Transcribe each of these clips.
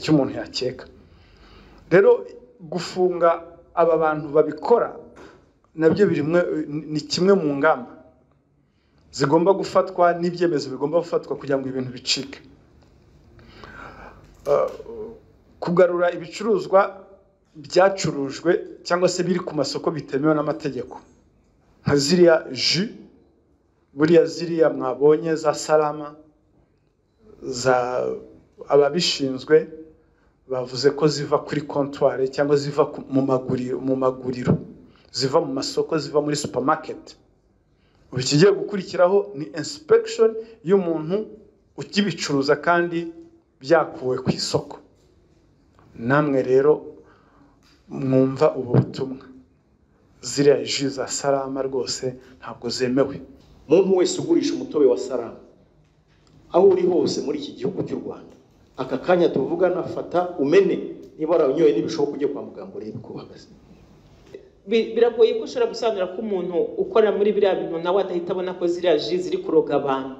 icyo umuntu yakeka. Rero gufunga aba bantu babikora nabyo ni kimwe mu ngamba zigomba gufatwa n'ibyemezo bigomba gufatwa kugira ngo ibintu bicike. Kugarura ibicuruzwa byacurujwe cyangwa se biri ku masoko bitemewe n'amategeko nka ziriya jus, buriya ziriya mwabonye za Salama, za ababishinzwe bavuze ko ziva kuri comptoir cyangwa ziva mu maguriro, ziva mu masoko, ziva muri supermarket. Ubikigiye gukurikiraho ni inspection y'umuntu ukibicuruza kandi byakuwe ku isoko. Namwe rero mwumva ubu butumwa, ziriya jus za Salama rwose ntabwo zemewe. Muntu wese ugurisha umutobe wa Salama aho uri hose muri iki gihugu cy'u Rwanda, aka kanya tuvugana fata umene niba waranyoye n'ibishoboka ujye kwa muganga urebe ko uhagaze. Biragoye ko ushobora gusobanura ko umuntu ukora muri biriya bintu nawe adahita abona ko ziriya jus ziri kuroga abantu.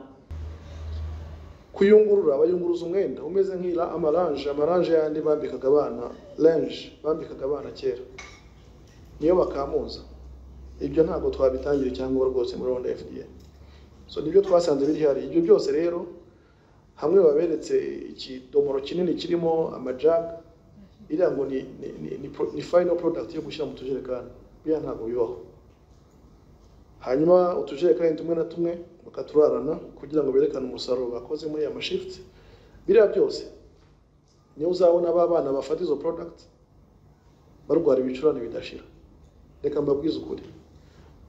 Kuyungurura abayunguruza umwenda umeze nk'ira amaranje yandi bambikaga abana, linge bambikaga abana kera, niyo bakamuza. Ibyo ntabwo twabitangira cyangwa rwose muri Rwanda FDA. So nibyo twasanze biri hari. Ibyo byose rero hamwe baberetse ikidomoro kinini kirimo amajag, iriya ngo ni final product yo gushyira mu tujerekani. Biya ntabwo bibaho. Hanyuma utujerekani tumwe na tumwe bakaturarana kugira ngo berekane umusaruro bakoze muri ya shift. Biriya byose niyo uzabona abana bafata izo product barwara ibicurane bidashira. Reka mbabwize ukuri,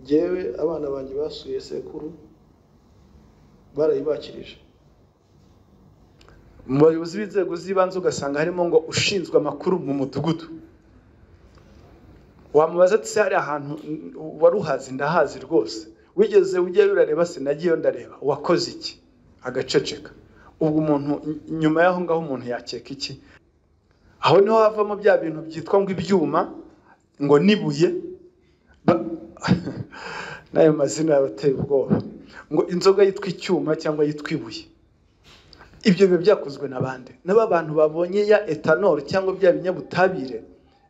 jewe abana banjye basuye sekuru barayibakirije. Mu bayobozi b'inzego z'ibanze ugasanga harimo ngo ushinzwe amakuru mu mudugudu. Wamubaza ati hari ahantu waruhazi? Ndahazi rwose. Wigeze ujye urareba? Sinagiye ndareba. Wakoze iki? Agaceceka. Ubwo umuntu nyuma yaho ngaho umuntu yakeka iki? Aho niho havamo bya bintu byitwa ngo ibyuma, ngo nibuye, nayo mazina yabateye ubwoba, ngo inzoga yitwa icyuma cyangwa yitwa ibuye. Ibyo biba byakozwe n'abandi, n'abantu babonye ya ethanol cyangwa bya binyabutabire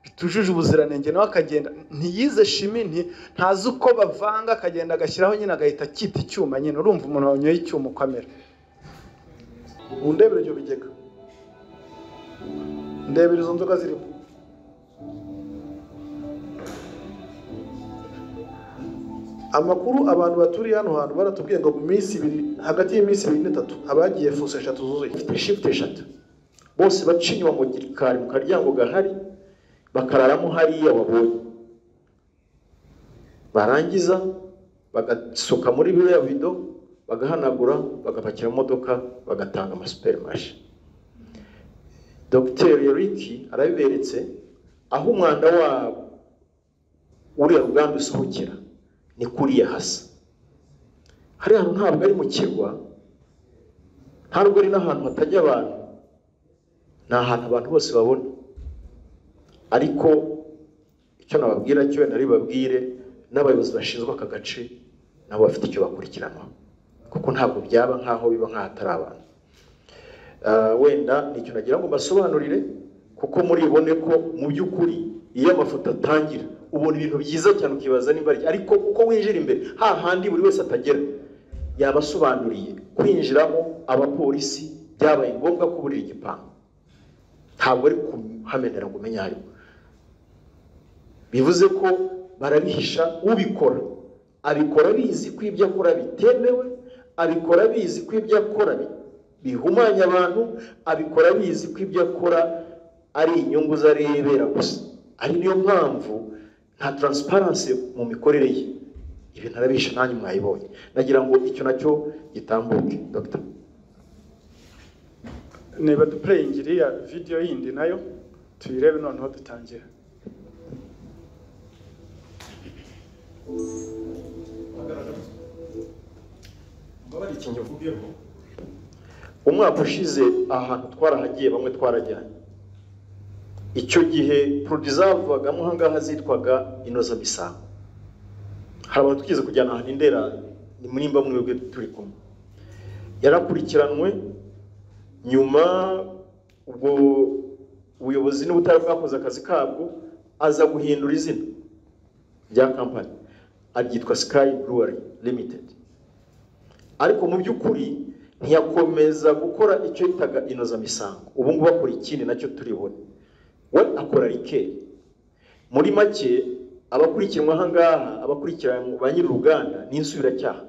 bitujuje ubuziranenge, nawe akagenda ntiyize shimi, ntazi uko bavanga, akagenda agashyiraho nyine agahita akita icyuma nyine. Urumva umuntu wanyoye icyuma uko amera. Undebere ibyo bigega, ndebere izo nzoga zirimo. Amakuru abantu baturiye hano hantu baratubwiye ngo mu minsi ibiri, hagati y'iminsi 2 n'itatu abagiye fuse 3 zuzuye, shift 3 bose bacinywa mu gikari mu karyango gahari, bakararamo hariya wabonye, barangiza bagasuka muri biriya bido, bagahanagura, bagapakira imodoka, bagatanga amasupermarché. Dr. Yoriki arabiberetse aho umwanda wabo uriya ruganda usohokera ni kuriya hasa. Hari ahantu ntabwo ari mu kirwa, ntabwo ari n'ahantu hatajya abantu, ni ahantu abantu bose babona. Ariko icyo nababwira cyo nari babwire n'abayobozi bashinzwe aka gace nabo bafite icyo bakurikirana, kuko ntabwo byaba nkaho biba nk'ahatari abantu. Wenda nicyo nagira ngo basobanurire, kuko muri ibone ko mu by'ukuri iyo amafoto atangira ubona ibintu byiza cyane ukibaza nimba ariko uko winjira imbere hahandi buri wese atagera. Yabasobanuriye kwinjiramo abapolisi byabaye ngombwa ko buri igipangu, ntabwo ari kuhamenera ngo umenye ayo. Bivuze ko barabihisha. Ubikora abikora bizi ko ibyo akora bitemewe, abikora bizi ko ibyo akora bihumanya abantu, abikora bizi ko ibyo akora ari inyungu zarebera gusa. Ari niyo mpamvu nta transparency mu mikorere ye. Ibintu arabihisha, nanyu mwayibonye. Nagira ngo icyo nacyo gitambuke. Dr. Neba duplaying iriya video yindi nayo tuyirebe noneho dutangira. Umwaka ushize ahantu twarahagiye, bamwe twarajyanye. Icyo gihe producer zavagamo hangaha zitwaga Inoza Misango. Hari abantu tugize kujyana ahantu Indera, ni murimba mwebwe turi kumwe. Yarakurikiranwe, nyuma ubwo ubuyobozi n'ubutari bwakoze akazi kabwo aza guhindura izina rya kampani aryitwa Sky Brewery Limited, ariko mu by'ukuri ntiyakomeza gukora icyo yitaga inozamisango. Ubu ngubu akora ikindi nacyo turibona, we akora rikeri. Muri make abakurikiranwa aha ngaha, abakurikiranwa ba nyir'uruganda n'insubiracyaha.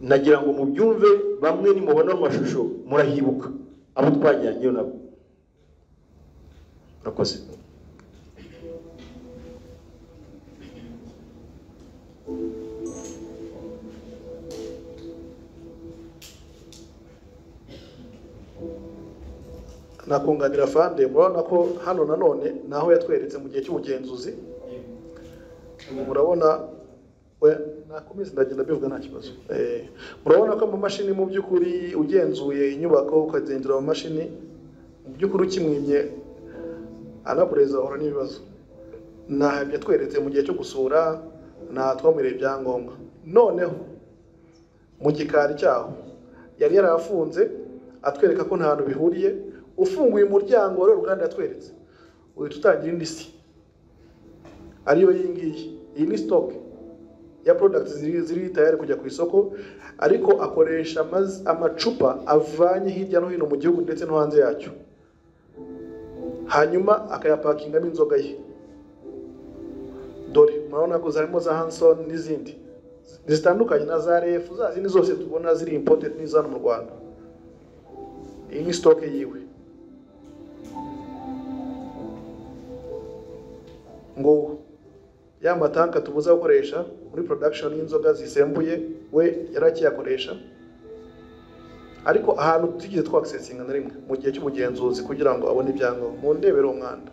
Nagira ngo mubyumve, bamwe nimubona amashusho murahibuka abo twajyanyeyo nabo. Murakoze. nakunganira fande, murabona ko hano nanone naho yatweretse mu gihe cy'ubugenzuzi. Murabona we nakomeza ndagenda bivuga nta kibazo. Murabona ko mu mashini mu by'ukuri ugenzuye inyubako ukagenzura mu mashini mu by'ukuri ukimwimye anakureza ahora n'ibibazo. Ntabyo yatweretse mu gihe cyo gusura, nta twamwereye ibyangombwa. Noneho mu gikari cyaho yari yarafunze atwereka ko nta hantu bihuriye. Ufunguye umuryango wari uruganda yatweretse, uhita utangira indi si ariyo yingiye. Iyi ni stock ya products ziri tayari kujya ku isoko, ariko akoresha amacupa avanye hirya no hino mu gihugu ndetse no hanze yacyo, hanyuma akayapakingamo inzoga ye. Dore murabona ko zarimo za Hanson n'izindi zitandukanye na za Ref, za zindi zose tubona ziri imported n'izana mu Rwanda. Iyi ni stock yiwe. Ngo ya matanka tubuza gukoresha muri production y'inzoga zisembuye we yarakiyakoresha, ariko ahantu tugiye twaccessinga na rimwe mu gihe cy'ubugenzuzi kugira ngo abone ibyangombwa. Mu ndebero umwanda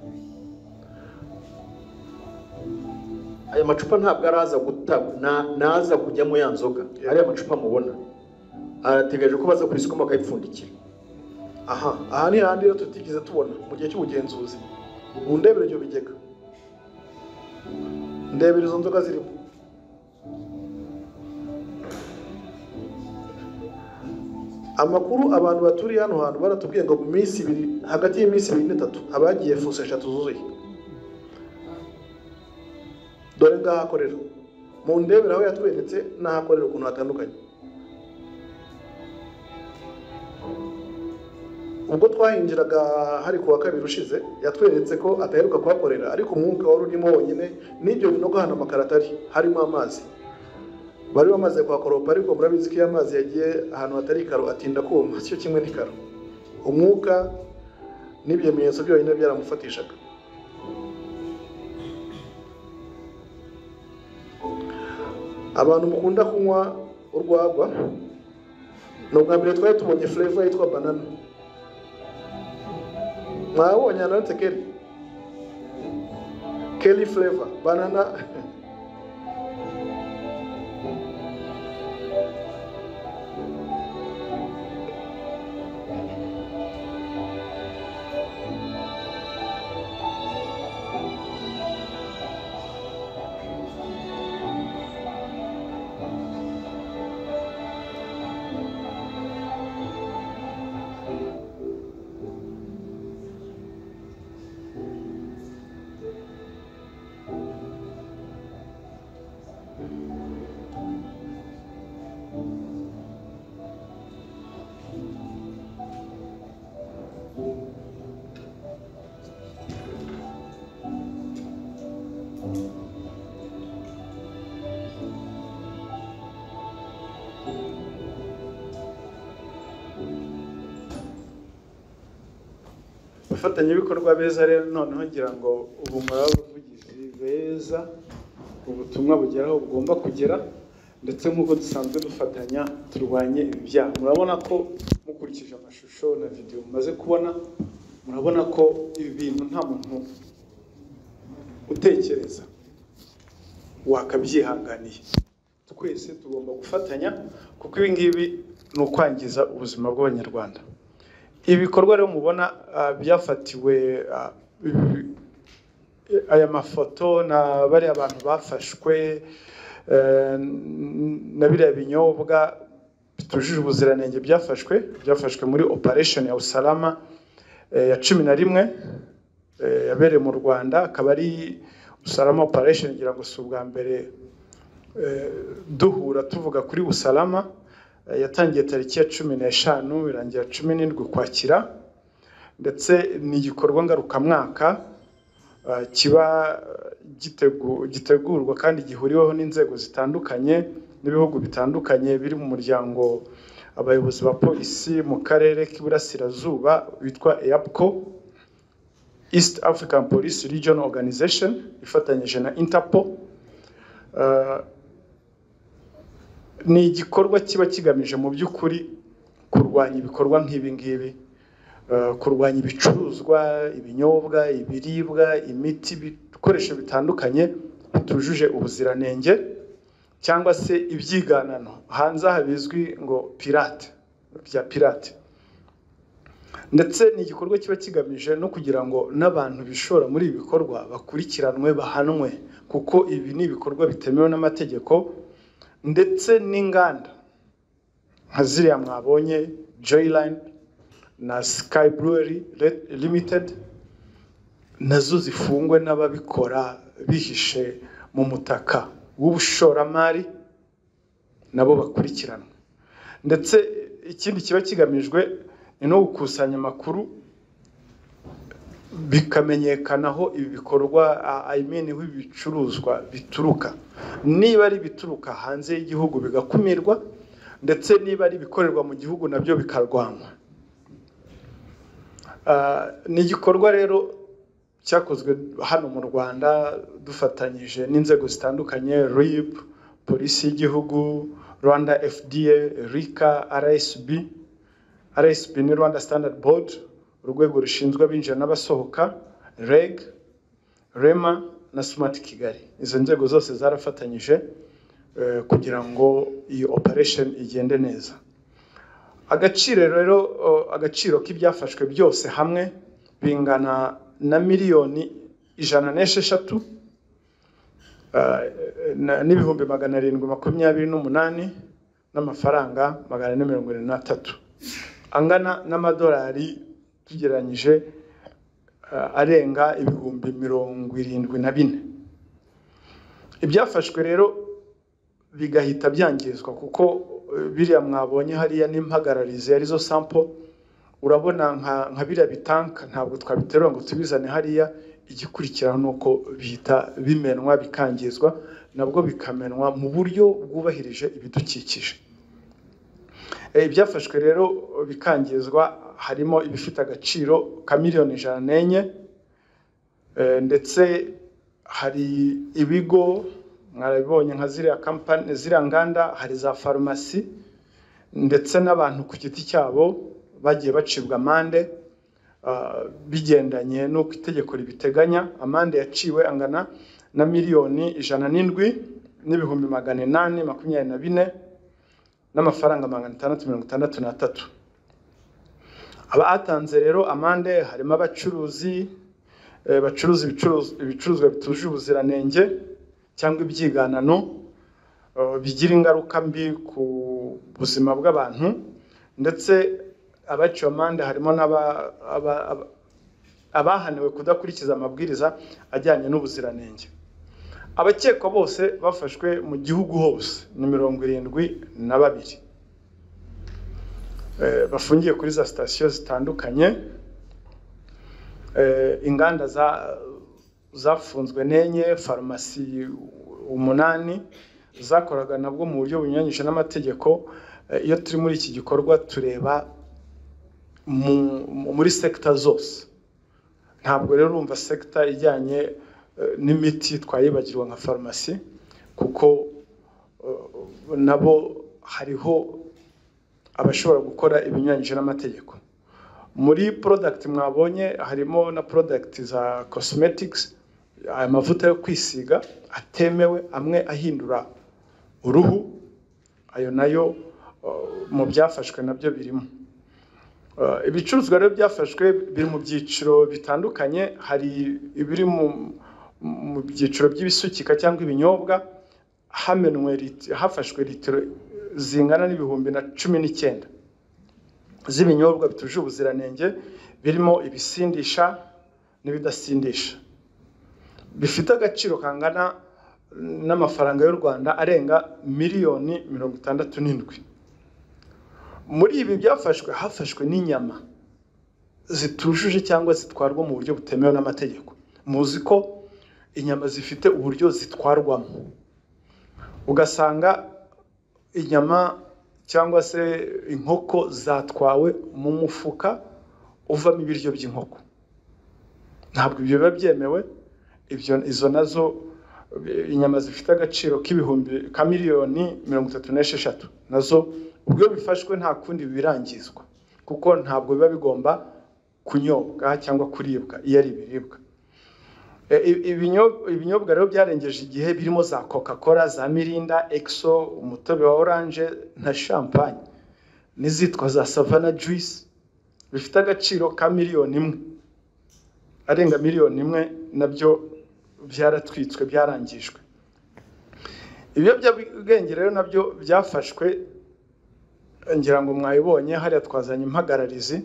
aya macupa ntabwo araza naza kujyamo ya nzoga. Ariya macupa mubona arategereje ko baza ku isoko bakayipfundikira. Aha ni handi rero tutigeze tubona mu gihe cy'ubugenzuzi. Mu ndebero ibyo bigega, ndebero izo nzoga zirimo. Amakuru abantu baturiye hano hantu baratubwiye ngo mu minsi ibiri, hagati y'iminsi 2 n'itatu abagiye fuse 3 zuzuye. Dore ngahakorera mu ndebero aho yatweretse n'ahakorera ukuntu hatandukanye. Ubwo twahinjiraga hari kuwa kabiri ushize yatweretse ko ataheruka kuhakorera, ariko umwuka wari urimo wonyine n'ibyo binogo hano amakaratari harimo amazi. Bari bamaze kuhakoropa, ariko murabizi ko amazi yagiye ahantu hatari ikaro atinda kuma, cyo kimwe n'ikaro. Umwuka n'ibimenyetso byonyine byaramufatishaga. Abantu mukunda kunywa urwagwa, no bwa mbere twari tubonye flavor yitwa banana. Mwabonye ananse Kelly flavor banana. Abafatanyabikorwa beza rero noneho ngira ngo ubu murabavugizi beza, ubutumwa bugeraho bugomba kugera, ndetse nk'uko dusanzwe dufatanya turwanye ibi byaha. Murabona ko mukurikije amashusho na video mumaze kubona, murabona ko ibi bintu nta muntu utekereza wakabyihanganiye. Twese tugomba gufatanya, kuko ibi ngibi ni ukwangiza ubuzima bw'Abanyarwanda. Ibikorwa rero mubona byafatiwe aya mafoto na bari abantu bafashwe na biriya binyobwa bitujuje ubuziranenge byafashwe muri operation ya Usalama. ya 11 yabereye mu Rwanda, akaba ari Usalama Operation, ngira ngo si ubwa mbere duhura tuvuga kuri Usalama. Yatangiye tariki ya 15 irangira 17 Ukwakira, ndetse ni igikorwa ngarukamwaka kiba gitegurwa kandi gihuriweho n'inzego zitandukanye n'ibihugu bitandukanye biri mu muryango abayobozi ba polisi mu karere k'Iburasirazuba witwa EAPCO, East African Police Regional Organization, ifatanyije na Interpol. Ni igikorwa kiba kigamije mu by'ukuri kurwanya ibikorwa nk'ibi ngibi, kurwanya ibicuruzwa, ibinyobwa, ibiribwa, imiti, ibikoresho bitandukanye bitujuje ubuziranenge cyangwa se ibyiganano, hanze aha bizwi ngo pirate, bya pirate. Ndetse ni igikorwa kiba kigamije no kugira ngo n'abantu bishora muri ibi bikorwa bakurikiranwe, bahanwe, kuko ibi ni ibikorwa bitemewe n'amategeko. Ndetse n'inganda nka ziriya mwabonye Joyline na Sky Brewery Limited nazo zifungwe n'ababikora bihishe mu mutaka w'ubushoramari, nabo bakurikiranwa. Ndetse ikindi kiba kigamijwe ni no gukusanya amakuru bikamenyekana aho ibi bikorwa ibicuruzwa bituruka, niba ari bituruka hanze y'igihugu bigakumirwa, ndetse niba ari bikorerwa mu gihugu nabyo bikarwanwa. Ni igikorwa rero cyakozwe hano mu Rwanda dufatanyije n'inzego zitandukanye, RIB, polisi y'igihugu, Rwanda FDA, RICA, RSB ni Rwanda Standard Board, urwego rushinzwe abinjira n'abasohoka, REG, REMA na Smart Kigali. Izo nzego zose zarafatanyije kugira ngo iyi operation igende neza. Agaciro k'ibyafashwe byose hamwe bingana na miliyoni 106 n'ibihumbi 728 n'amafaranga 473, angana n'amadolari tugeranyije arenga ibihumbi 74. Ibyafashwe rero bigahita byangizwa, kuko biriya mwabonye hariya n'impagararize arizo sample, urabona nka biriya bitanka ntabwo twabiterura ngo tubizane hariya. Igikurikiraho nuko bihita bimenwa bikangizwa, nabwo bikamenwa mu buryo bwubahirije ibidukikije. Ibyafashwe rero bikangizwa harimo ibifite agaciro ka miliyoni 104, ndetse hari ibigo mwarabibonye nka ziriya company, ziriya nganda, hari za farumasi, ndetse n'abantu ku giti cyabo bagiye bacibwa amande bigendanye n'uko itegeko ribiteganya. Amande yaciwe angana na miliyoni 107 n'ibihumbi 824 n'amafaranga 663. Abatanze rero amande harimo abacuruzi bacuruza ibicuruzwa bituje ubuziranenge cyangwa ibyiganano bigira ingaruka mbi ku buzima bw'abantu, ndetse abaciwe amande harimo abahaniwe kudakurikiza amabwiriza ajyanye n'ubuziranenge. Abakekwa bose bafashwe mu gihugu hose ni 72, bafungiye kuri za sitasiyo zitandukanye. Inganda zafunzwe n'enye, farumasi 8 zakoraga nabwo mu buryo bunyuranyije n'amategeko. Iyo turi muri iki gikorwa tureba muri sector zose, ntabwo rero urumva sector ijyanye n'imiti twayibagirwa nka farumasi, kuko nabo hariho abashobora gukora ibinyuranyije n'amategeko. Muri product mwabonye harimo na product za cosmetics, amavuta yo kwisiga atemewe, amwe ahindura uruhu, ayo nayo mu byafashwe nabyo birimo. Ibicuruzwa rero byafashwe biri mu byiciro bitandukanye. Hari ibiri mu byiciro by'ibisukika cyangwa ibinyobwa, hafashwe litiro zingana n'ibihumbi 19 z'ibinyobwa bituje ubuziranenge birimo ibisindisha n'ibidasindisha, bifite agaciro kangana n'amafaranga y'u Rwanda arenga miliyoni 67. Muri ibi byafashwe hafashwe n'inyama zitujuje cyangwa zitwarwa mu buryo butemewe n'amategeko. Muzi ko inyama zifite uburyo zitwarwamo, ugasanga inyama cyangwa se inkoko zatwawe mu mufuka uvamo ibiryo by'inkoko. Ntabwo ibyo biba byemewe. Izo nazo inyama zifite agaciro k'ibihumbi ka miliyoni 36 nazo ubwo bifashwe nta kundi birangizwa, kuko ntabwo biba bigomba kunyobwa cyangwa kuribwa iyo ari ibiribwa. Ibinyobwa rero byarengeje igihe birimo za Coca-Cola, za Mirinda, Exo, umutobe wa orange na champagne n'izitwa za Savana juice, bifite agaciro ka miliyoni 1, arenga miliyoni 1, nabyo byaratwitswe, byarangijwe. Ibiyobyabwenge rero nabyo byafashwe, ngira ngo mwayibonye hariya twazanye impagararizi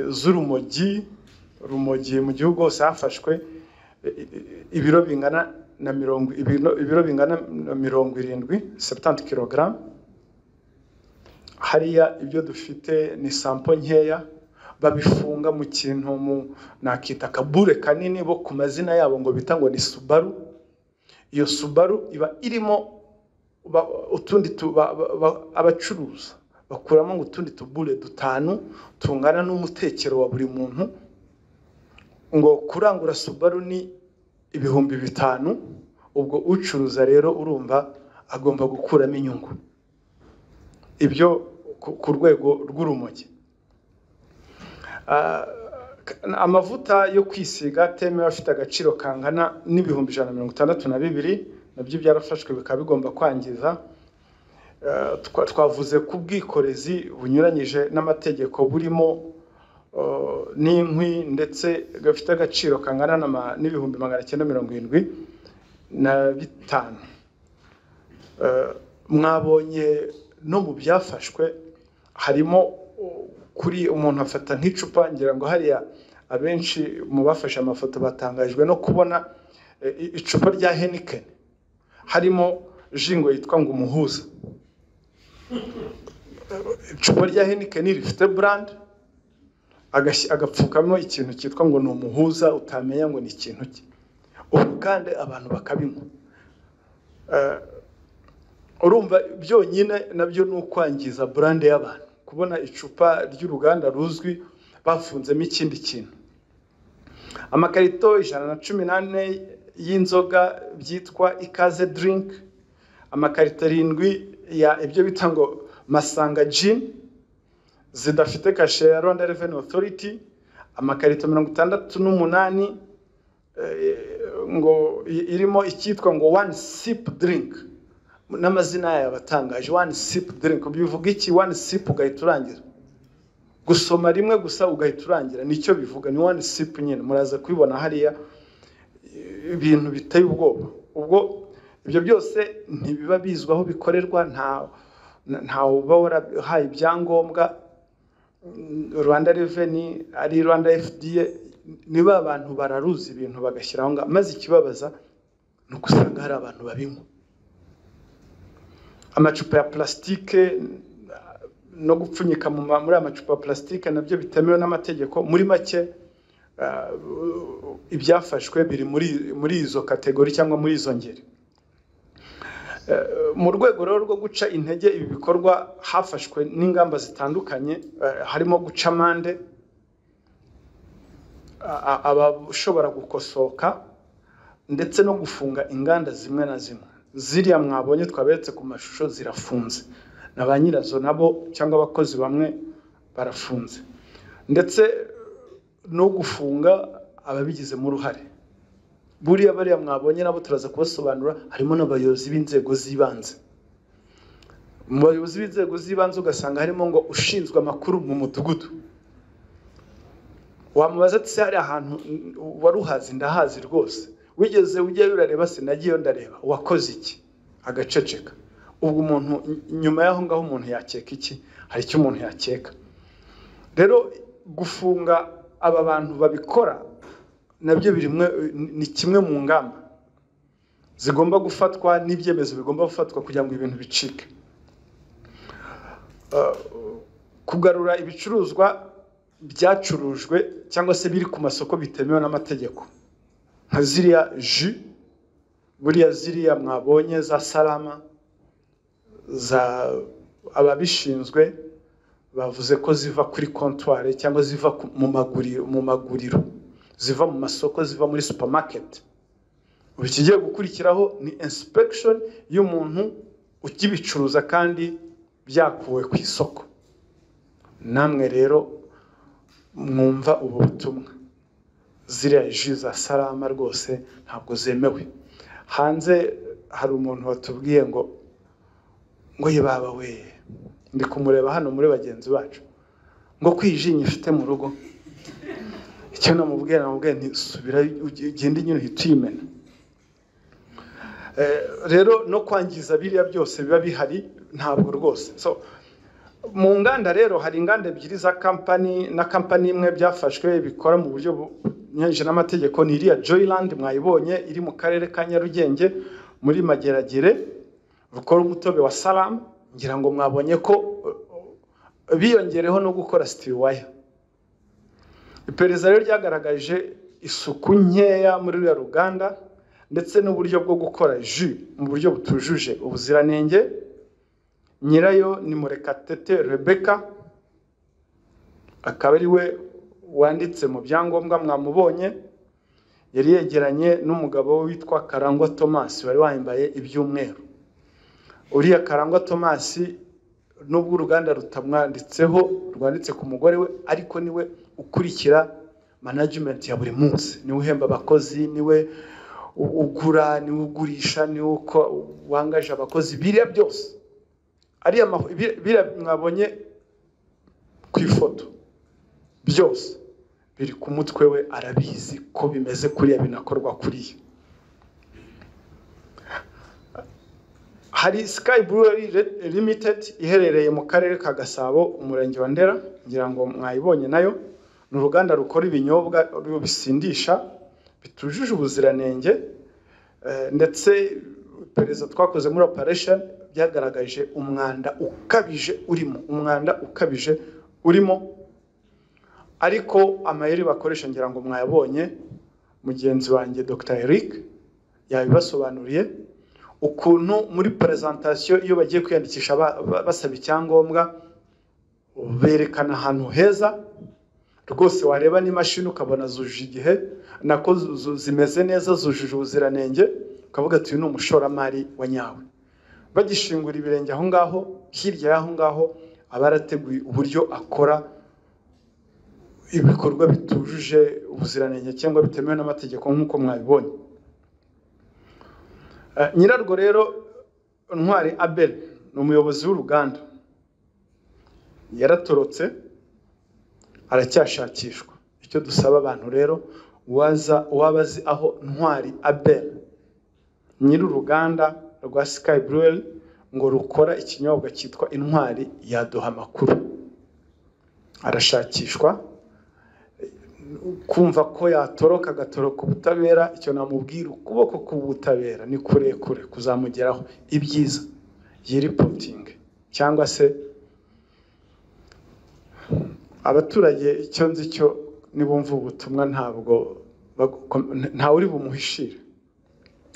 z'urumogi mu gihugu hose hafashwe ibiro bingana na 70 kg. Hariya ibyo dufite ni sample nkeya, babifunga mu kintu nakita kabure kanini bo ku mazina yabo ngo bita ngo ni Subaru. Iyo Subaru iba irimo utundi abacuruza bakuramo ngo utundi tubure 5 tungana n'umutekero wa buri muntu, ngo kurangura Subaru ni ibihumbi 5. Ubwo ucuruza rero urumva agomba gukuramo inyungu. Ibyo ku rwego rw'urumogi. Amavuta yo kwisiga temewe afite agaciro kangana n'ibihumbi 162 nabyo byarafashwe bikaba bigomba kwangiza. Twavuze ku bwikorezi bunyuranyije n'amategeko burimo n'inkwi, ndetse gafite agaciro kangana n'ibihumbi 975. Mwabonye no mu byafashwe harimo kuri umuntu afata nk'icupa, ngira ngo hariya abenshi mu bafashe amafoto batangajwe no kubona icupa rya Heineken harimo jingo yitwa ngo umuhuza. Icupa rya Heineken rifite brand, agapfukamo ikintu cyitwa ngo ni umuhuza, utamenya ngo ni ikintu ki. Ubu kandi abantu bakabinywa. Urumva byonyine nabyo ni ukwangiza brand y'abantu, kubona icupa ry'uruganda ruzwi bafunzemo ikindi kintu. Amakarito 118 y'inzoga byitwa ikaze drink, amakarito 7 ya ibyo bita ngo Masanga Gin zidafite kashe ya Rwanda Revenue Authority, amakarito 68 ngo irimo icyitwa ngo one sip drink, n'amazina yabatangaje. One sip drink bivuga iki? One sip ugahita urangira, gusoma rimwe gusa ugahita urangira, nicyo bivuga, ni one sip nyine. Muraza kubibona hariya ibintu biteye ubwoba. Ubwo ibyo byose ntibiba bizwaho bikorerwa, nta ubahora haye ibyangombwa. Rwanda Revenue ari Rwanda FDA, niba abantu bararuzi ibintu bagashyiraho ngo, maze ikibabaza no kusanga hari abantu babinywa. Amacupa ya plastike no gupfunyika muri amacupa ya plastike nabyo bitemewe n'amategeko. Muri make ibyafashwe biri muri izo kategori cyangwa muri izo ngeri. Mu rwego rwo guca intege ibi bikorwa hafashwe n'ingamba zitandukanye, harimo guca amande abashobora gukosoka, ndetse no gufunga inganda zimwe na zimwe. Ziriya mwabonye twaberetse ku mashusho zirafunze, na ba nyirazo nabo cyangwa abakozi bamwe barafunze, ndetse no gufunga ababigizemo uruhare. Buriya bariya mwabonye nabo turaza kubasobanura, harimo n'abayobozi b'inzego z'ibanze. Mu bayobozi b'inzego z'ibanze ugasanga harimo ngo ushinzwe amakuru mu mudugudu. Wamubaza ati se hari ahantu waruhazi? Ndahazi rwose. Wigeze ujyayo urareba? Sinagiyeyo ndareba. Wakoze iki? Agaceceka. Ubwo umuntu nyuma yaho ngaho umuntu yakeka iki? Hari icyo umuntu yakeka. Rero gufunga aba bantu babikora nabyo ni kimwe mu ngamba zigomba gufatwa n'ibyemezo bigomba gufatwa kugira ngo ibintu bicike. Kugarura ibicuruzwa byacurujwe cyangwa se biri ku masoko bitemewe n'amategeko nka ziriya jus, buriya ziriya mwabonye za Salama, za ababishinzwe bavuze ko ziva kuri comptoir cyangwa ziva mu maguriro, ziva mu masoko, ziva muri supermarket. Ubu kigiye gukurikiraho ni inspection y'umuntu ukibicuruza kandi byakuwe ku isoko. Namwe rero mwumva ubu butumwa, ziriya jus za Salama rwose ntabwo zemewe. Hanze hari umuntu watubwiye ngo yebaba we, ndi kumureba hano muri bagenzi bacu, ngo kwijinye ifite mu rugo. Icyo namubwiye nti subira ugende nyine uhituyimena. Rero no kwangiza biriya byose biba bihari ntabwo rwose. So mu nganda rero hari inganda ebyiri za company na company imwe byafashwe bikora mu buryo bunyuranyije n'amategeko. Ni iriya Joyland mwayibonye iri mu karere ka Nyarugenge muri Mageragere, rukora umutobe wa Salama. Ngira ngo mwabonye ko biyongereho no gukora steel wire. Iperereza rero ryagaragaje isuku nkeya muri uriya ruganda ndetse n'uburyo bwo gukora jus mu buryo butujuje ubuziranenge. Nyirayo ni Murekatete Rebecca, akaba ari we wanditse mu byangombwa mwamubonye. Yari yegeranye n'umugabo witwa Karangwa Thomas wari wambaye iby'umweru. Uriya Karangwa Thomas nubwo uruganda rutamwanditseho, rwanditse ku mugore we, ariko niwe ukurikira management ya buri munsi, niwe uhemba abakozi, niwe ugura, niwe ugurisha, niwe uko wangaje abakozi. Biriya byose ari mwabonye ku ifoto byose biri ku mutwe we, arabizi ko bimeze kuriya, binakorwa kuriya. Hari Sky Brewery Limited iherereye mu karere ka Gasabo, umurenge wa Ndera, ngira ngo mwayibonye nayo. Ni uruganda rukora ibinyobwa bisindisha bitujuje ubuziranenge, ndetse pereza twakoze muri operation byagaragaje umwanda ukabije urimo. Ariko amayeri bakoresha ngira ngo mwayabonye, mugenzi wanjye Dr. Eric yabibasobanuriye ukuntu muri presentation iyo bagiye kwiyandikisha basaba icyangombwa berekana ahantu heza rwose, wareba n'imashini ukabona zujuje igihe, nako zimeze neza, zujuje ubuziranenge, ukavuga ati uyu ni umushoramari wa nyawe. Bagishingura ibirenge aho ngaho, hirya y'aho ngaho abarateguye uburyo akora ibikorwa bitujuje ubuziranenge cyangwa bitemewe n'amategeko nk'uko mwabibonye. Nyirarwo rero Ntwari Abel ni umuyobozi w'uruganda, yaratorotse, aracyashakishwa. Icyo dusaba abantu rero, wabazi aho Ntwari Abel nyir'uruganda rwa Sky Brewery ngo rukora ikinyobwa cyitwa Intwari yaduha amakuru. Arashakishwa, kumva ko yatoroka agatoroka ubutabera. Icyo namubwira, ukuboko k'ubutabera ni kurekure kuzamugeraho. Ibyiza yiripotinge, cyangwa se abaturage icyo nzi cyo nibumva ubutumwa ntawe uri bumuhishire.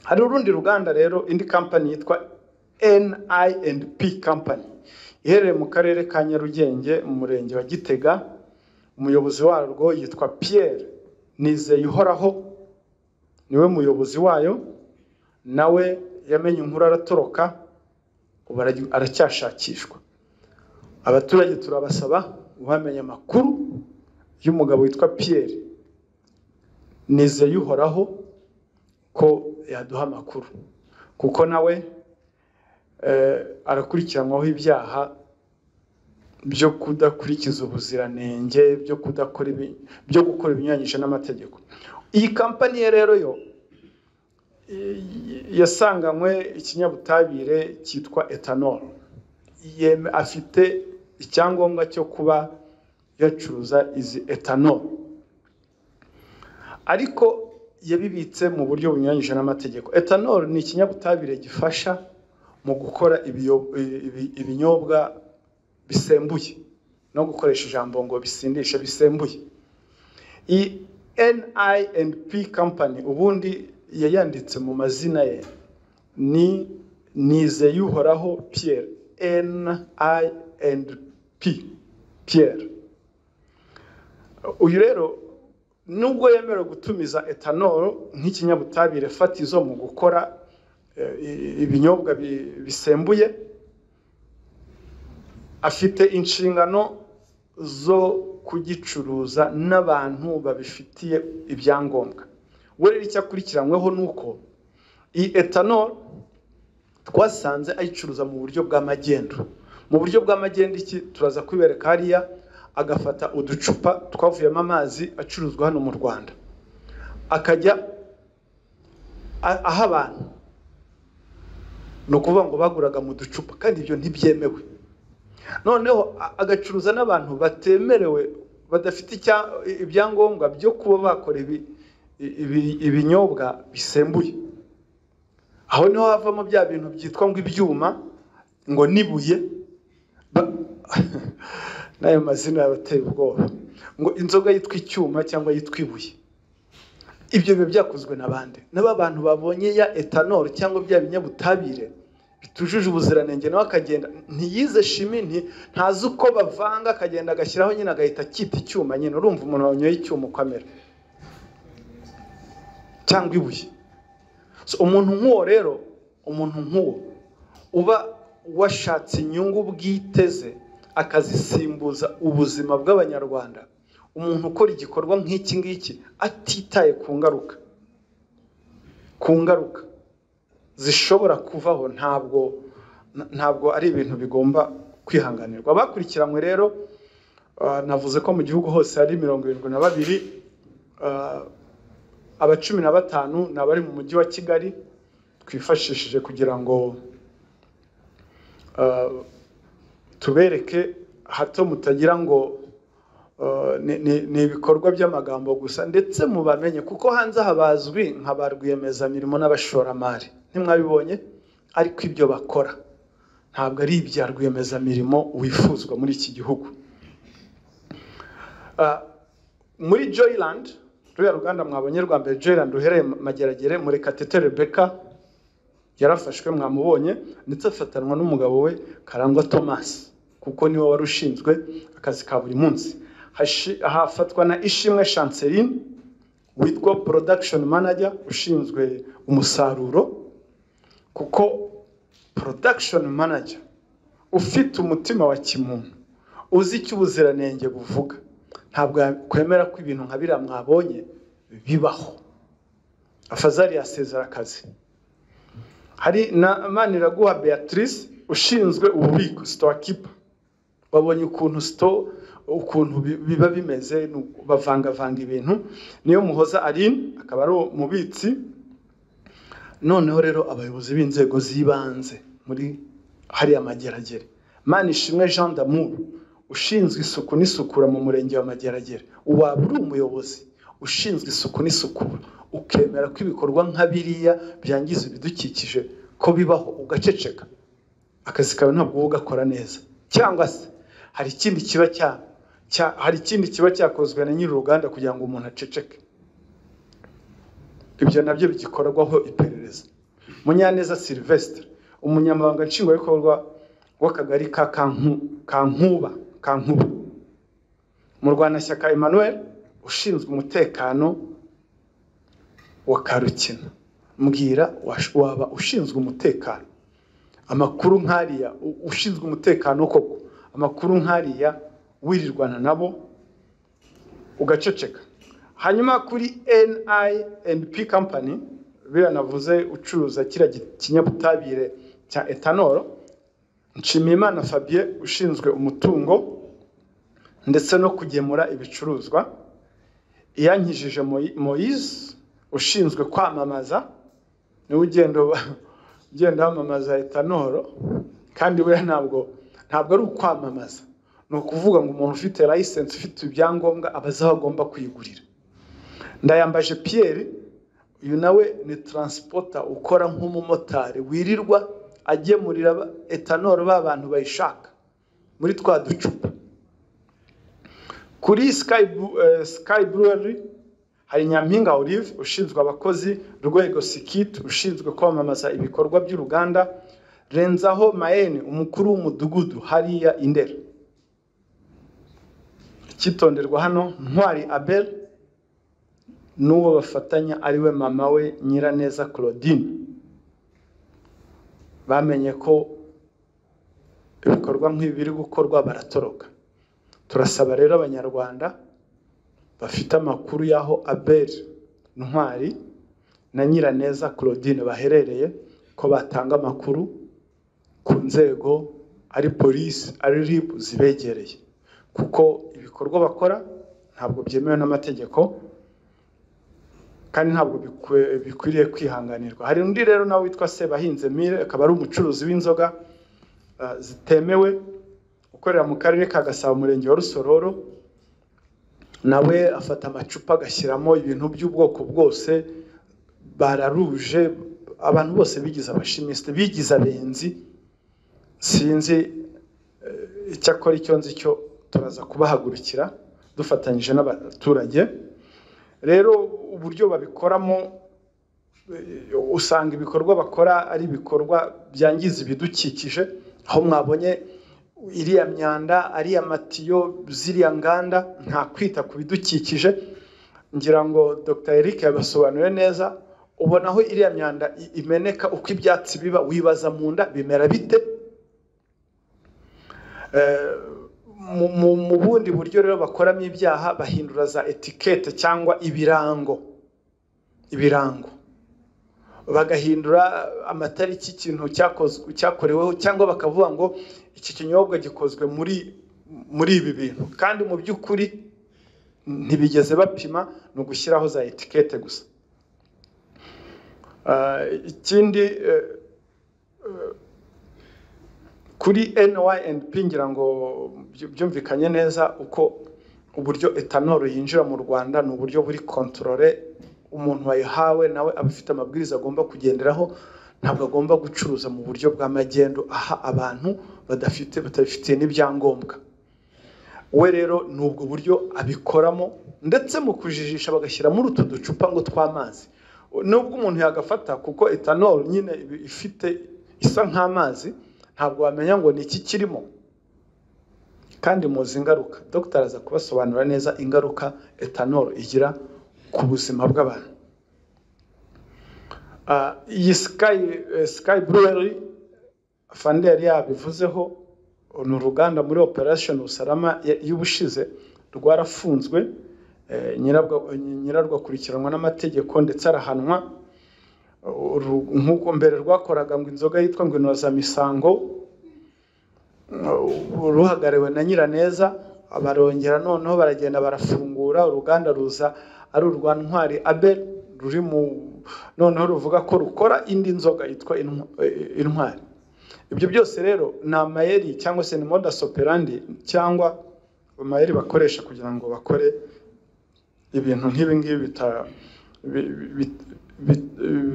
Hari urundi ruganda rero, indi company yitwa N&P Company iherereye mu karere ka Nyarugenge mu murenge wa Gitega. Umuyobozi warwo yitwa Pierre Nizeyuhoraho, niwe muyobozi wayo. Nawe yamenye inkuru aratoroka, ubu aracyashakishwa. Abaturage turabasaba bamenye amakuru y'umugabo witwa Pierre Nizeyuhoraho ko yaduha amakuru, kuko nawe arakurikiranwaho ibyaha byo kudakurikiza ubuziranenge, byo gukora ibinyuranyije n'amategeko. Iyi kampani rero yo yasanganywe ikinyabutabire cyitwa ethanol. Afite icyangombwa cyo kuba yacuruza izi etanol, ariko yabibitse mu buryo bunyuranyije n'amategeko. Etanol ni ikinyabutabire gifasha mu gukora ibinyobwa bisembuye, no gukoresha ijambo ngo bisindisha bisembuye. Iyi N.I.P. company ubundi yayanditse mu mazina ye ni Nizeyuhoraho Pierre, N.I.P. Pierre. Uyu rero nubwo yemerewe gutumiza etanol nk'ikinyabutabire fatizo mu gukora ibinyobwa bisembuye, afite inshingano zo kugicuruza n'abantu babifitiye ibyangombwa. We rero icyo akurikiranyweho nuko iyi etanol twasanze ayicuruza mu buryo bw'amagendu. Mu buryo bw'amagendu iki turaza kwibereka hariya, agafata uducupa twavuyemo amazi acuruzwa hano mu Rwanda, akajya aha abantu, ni ukuvuga ngo baguraga mu ducupa, kandi ibyo ntibyemewe. Noneho agacuruza n'abantu batemerewe, badafite ibyangombwa byo kuba bakora ibinyobwa bisembuye. Aho niho havamo bya bintu byitwa ngo ibyuma, ngo nibuye, n'ayo mazina yabateye ubwoba, ngo inzoga yitwa icyuma cyangwa yitwa ibuye. Ibyo biba byakozwe n'abandi, n'abantu babonye ya etanol cyangwa bya binyabutabire bitujuje ubuziranenge, nawe akagenda, ntiyize shimi, ntazi uko bavanga, akagenda agashyiraho nyine agahita akita icyuma. Nyine urumva umuntu wanyoye icyuma uko amera, cyangwa ibuye. Umuntu nk'uwo rero, umuntu nk'uwo uba washatse inyungu bwiteze akazisimbuza ubuzima bw'Abanyarwanda, umuntu ukora igikorwa nk'iki ngiki atitaye ku ngaruka zishobora kuvaho, ntabwo ari ibintu bigomba kwihanganirwa. Abakurikiranywe rero, navuze ko mu gihugu hose hari 72, aba 15 ni abari mu mujyi wa Kigali twifashishije kugira ngo tubereke, hato mutagira ngo ni ibikorwa by'amagambo gusa, ndetse mubamenye kuko hanze habazwi nka ba rwiyemezamirimo n'abashoramari, ntimwabibonye, ariko ibyo bakora ntabwo ari ibya rwiyemezamirimo wifuzwa muri iki gihugu. Muri Joyland, ruriya ruganda mwabonye rwa mbere Joyland ruhereye Mageragere, Murekatete Rebecca yarafashwe, mwamubonye, ndetse afatanwa n'umugabo we Karangwa Thomas, kuko niwe wari ushinzwe akazi ka buri munsi. Hafatwa na Ishimwe Chanceline witwa production manager, ushinzwe umusaruro, kuko production manager ufite umutima wa kimuntu, uzi icyo ubuziranenge buvuga, ntabwo kwemera ko ibintu nka biriya mwabonye bibaho. Afazari yasezera akazi. Hari na Maniraguha Beatrice ushinzwe ububiko, store keeper. Babonye ukuntu biba bimeze, bavanga ibintu. Niyo Muhoza Aline akaba ari umubitsi. Noneho rero abayobozi b'inzego zibanze muri hariya Mageragere, Manishimwe Jean d'Amour ushinzwe isuku n'isukura mu murenge wa Mageragere. Waba uri umuyobozi ushinzwe isuku n'isukura ukemera ko ibikorwa nka biriya byangiza ibidukikije ko bibaho, ugaceceka, akazi kawe ntabwo ugakora neza? Cyangwa se hari ikindi kiba cyakozwe na nyiri uruganda kugira ngo umuntu aceceke? Ibyo nabyo bigikorwaho iperereza. Munyaneza Sylvestre, umunyamabanga nshingwabikorwa w'akagari ka Kankuba, Murwanashyaka Emmanuel ushinzwe umutekano wa Karukina. Mbwira, waba ushinzwe umutekano, amakuru nkariya, ushinzwe umutekano koko, amakuru nkariya wirirwana nabo ugaceceka? Hanyuma kuri N.I.P. company, biranavuze ucuruza kira kinyabutabire cya etanol, Nshimiyimana Fabien ushinzwe umutungo ndetse no kugemura ibicuruzwa, Iyankijije Moise ushinzwe kwamamaza, ni ugenda wamamaza etanol, kandi we ntabwo ari ukwamamaza, ni ukuvuga ngo umuntu ufite license ufite ibyangombwa abaza aho agomba kuyigurira. Ndayambaje Pierre, uyu nawe ni transporter ukora nk'umumotari wirirwa agemurira etanol b'abantu bayishaka muri twa ducupa. Kuri Sky Brewery hari Nyampinga Olive ushinzwe abakozi, Rwego Sikit ushinzwe kwamamaza ibikorwa by'uruganda, Renzaho Maene umukuru w'umudugudu hariya Indera. Kitonderwa hano Ntwari Abel n'uwo bafatanya ariwe mama we Nyiraneza Claudine. Bamenye ko ibikorwa nk'ibi biri gukorwa baratoroka. Turasaba rero abanyarwanda bafite amakuru y'aho Abel Ntwari na Nyiraneza Claudine baherereye ko batanga amakuru ku nzego ari polisi ari RIB zibegereye, kuko ibikorwa bakora ntabwo byemewe n'amategeko kandi ntabwo bikwiriye kwihanganirwa. Hari undi rero nawe witwa Sebahinze Mire, akaba ari umucuruzi w'inzoga zitemewe ukorera mu karere ka Gasabo murenge wa Rusororo. Nawe afata amacupa agashyiramo ibintu by'ubwoko bwose, bararuje, abantu bose bigize abashimiste, bigize abenzi. Sinzi icyakora icyo nzi cyo turaza kubahagurukira dufatanyije n'abaturage. Rero uburyo babikoramo usanga ibikorwa bakora ari ibikorwa byangiza ibidukikije, aho mwabonye iriya myanda, ariya matiyo, ziriya nganda, nta kwita ku bidukikije. Ngira ngo Dr. Eric yabasobanuriye neza. Ubona aho iriya myanda imeneka, uko ibyatsi biba, wibaza mu nda bimera bite. Mu bundi buryo rero bakoramo ibyaha, bahindura za etikete cyangwa ibirango, bagahindura amatariki ikintu cyakoreweho, cyangwa bakavuga ngo iki kinyobwa gikozwe muri ibi bintu, kandi mu by'ukuri ntibigeze bapima, no gushyiraho za etikete gusa. Ikindi kuri NYNP ngira ngo byumvikanye neza uko uburyo etanol yinjira mu Rwanda, ni uburyo buri controle. Umuntu wayihawe nawe abafite amabwiriza agomba kugenderaho, ntabwo agomba gucuruza mu buryo bw'amagendo aha abantu batabifitiye n'ibyangombwa. We rero nubwo buryo abikoramo, ndetse mu kujijisha bagashyira muri utu ducupa ngo tw'amazi. Nubwo umuntu yagafata, kuko etanol nyine isa nk'amazi, ntabwo wamenya ngo ni iki kirimo, kandi muzi ingaruka. Dr. aza kubasobanura neza ingaruka etanol igira ku buzima bw'abantu. Iyi Sky Brewery Fande yari yabivuzeho, ni uruganda muri Operation Usalama y'ubushize rwarafunzwe, nyirarwo akurikiranwa n'amategeko ndetse arahanwa. Nk'uko mbere rwakoraga ngo inzoga yitwa ngo inoza misango, ruhagariwe na Nyiraneza, abarongera noneho baragenda barafungura, uruganda ruza ari urwa Ntwari Abel, ruri noneho ruvuga ko rukora indi nzoga yitwa Intwari. Ibyo byose rero ni amayeri cyangwa se ni modus operandi, cyangwa amayeri bakoresha kugira ngo bakore ibintu nk'ibi ngibi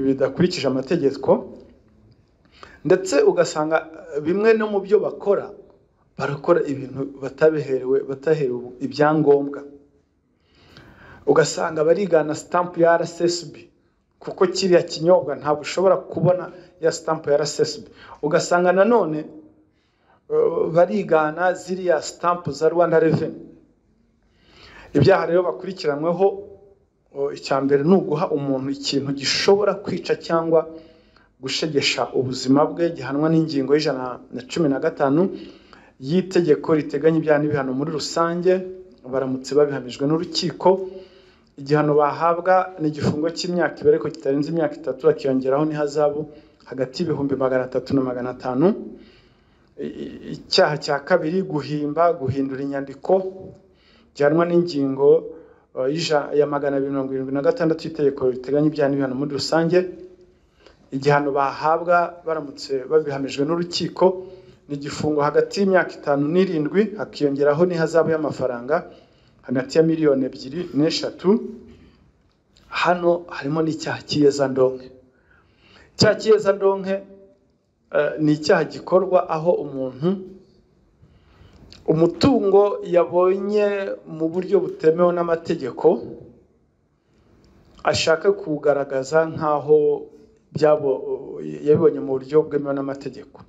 bidakurikije amategeko. Ndetse ugasanga bimwe no mu byo bakora, barakora ibintu bataherewe ibyangombwa. Ugasanga barigana stamp ya RSSB, kuko kiriya kinyobwa ntabwo ushobora kubona ya stamp ya RSSB. Ugasanga nanone barigana ziriya stamp za Rwanda Revenue. Ibyaha rero bakurikiranweho, icyambere ni uguha umuntu ikintu gishobora kwica cyangwa gushegesha ubuzima bwe, gihanwa n'ingingo y'115 y'itegeko riteganya ibyaha n'ibihano muri rusange. Baramutse babihamijwe n'urukiko, igihano bahabwa ni igifungo cy'imyaka ibiri ariko kitarenze imyaka 3, akiyongeraho n'ihazabu hagati y'ibihumbi 300 na 500. Icyaha cya kabiri, guhindura inyandiko, gihanwa n'ingingo ya 276 y'itegeko riteganya ibyaha n'ibihano muri rusange. Igihano bahabwa baramutse babihamijwe n'urukiko ni igifungo hagati y'imyaka 5 n'7, hakiyongeraho n'ihazabu y'amafaranga hagati ya miliyoni 2 n'3. Hano harimo n'icyaha cy'iyezandonke. Icyaha cy'iyezandonke ni icyaha gikorwa aho umutungo yabonye mu buryo butemewe n'amategeko ashaka kugaragaza nkaho yabibonye mu buryo bwemewe n'amategeko.